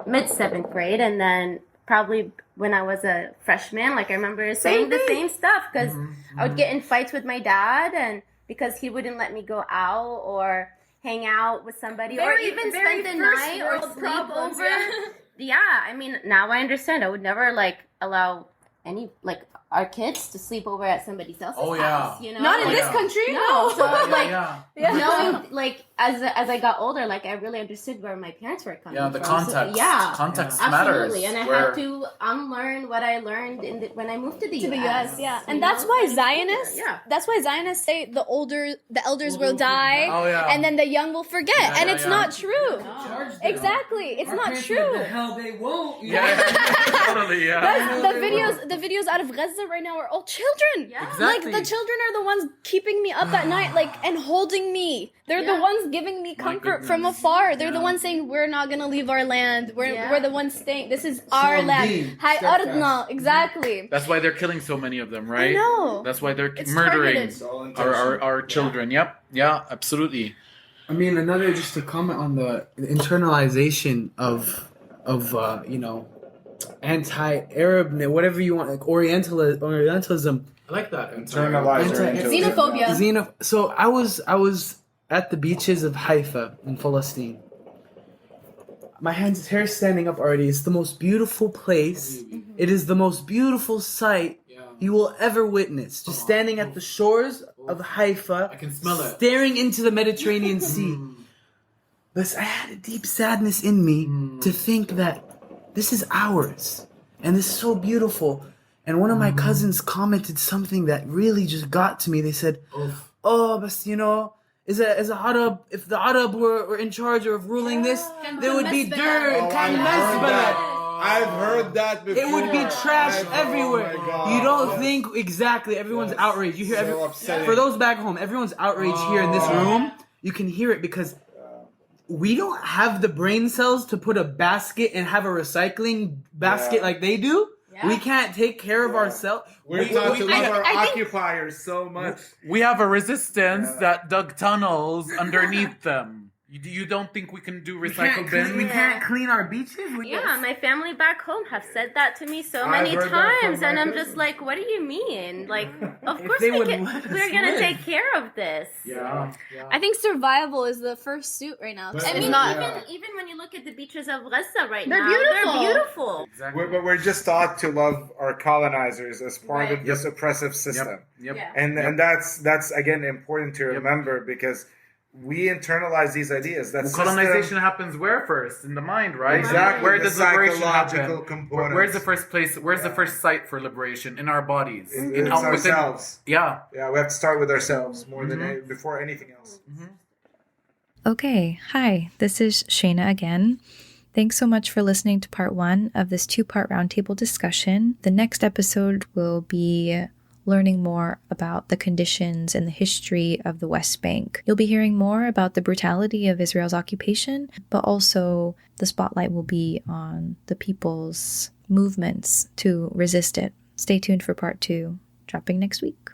mid seventh grade, and then probably when I was a freshman, I remember saying the same stuff because I would get in fights with my dad, and because he wouldn't let me go out or hang out with somebody or even spend the night or sleep over. I mean, now I understand. I would never allow any our kids to sleep over at somebody else's house. Not in this country. No. So knowing as I got older, I really understood where my parents were coming from. The context. Context absolutely. matters. And I had to unlearn what I learned when I moved to the U.S. And that's why Zionists say the elders will die, and then the young will forget, and it's not true. Exactly, it's not true. The hell they won't. Totally. The videos out of Gaza right now are all children. Exactly. The children are the ones keeping me up at night, and holding me. They're the ones giving me comfort from afar. They're the ones saying, we're not going to leave our land. We're the ones staying. This is our land. Hay ardna. Exactly. That's why they're killing so many of them, right? I know. That's why they're murdering our children. Yep. Yeah, absolutely. I mean, just to comment on the internalization of anti-Arab, whatever you want, Orientalism. I like that. Xenophobia. So I was at the beaches of Haifa in Palestine. My hair standing up already. It's the most beautiful place. It is the most beautiful sight you will ever witness. Just standing at the shores of Haifa. I can smell it. Staring into the Mediterranean Sea. But I had a deep sadness in me to think that this is ours. And this is so beautiful. And one of my cousins commented something that really just got to me. They said, but if the Arab were in charge of ruling this, there would be dirt. I've heard that before. It would be trash everywhere. You don't think exactly. Everyone's outraged. You hear for those back home, everyone's outraged here in this room. You can hear it because we don't have the brain cells to put a basket and have a recycling basket like they do. We can't take care of ourselves. We're taught to love our occupiers so much. We have a resistance that dug tunnels underneath them. You don't think we can do We recycle bins? we can't clean our beaches? Yeah, my family back home have said that to me so I've many heard that from times, my and I'm cousins. just like, what do you mean? Like, of If course they we would can, let us we're gonna live. take care of this. Yeah. I think survival is the first suit right now. But I it's mean, not. even when you look at the beaches of Gaza right They're now, beautiful. they're beautiful. Exactly. We're just taught to love our colonizers as part Right. of this oppressive system. Yep. Yeah. And that's again important to remember because we internalize these ideas. That Colonization happens where first? In the mind, right? Exactly. Where The does liberation psychological happen? components. Where's the first place? Where's the first site for liberation? In our bodies. It's within- ourselves. Yeah. Yeah, we have to start with ourselves more than before anything else. Okay, hi, this is Shayna again. Thanks so much for listening to part 1 of this 2-part roundtable discussion. The next episode will be learning more about the conditions and the history of the West Bank. You'll be hearing more about the brutality of Israel's occupation, but also the spotlight will be on the people's movements to resist it. Stay tuned for part 2, dropping next week.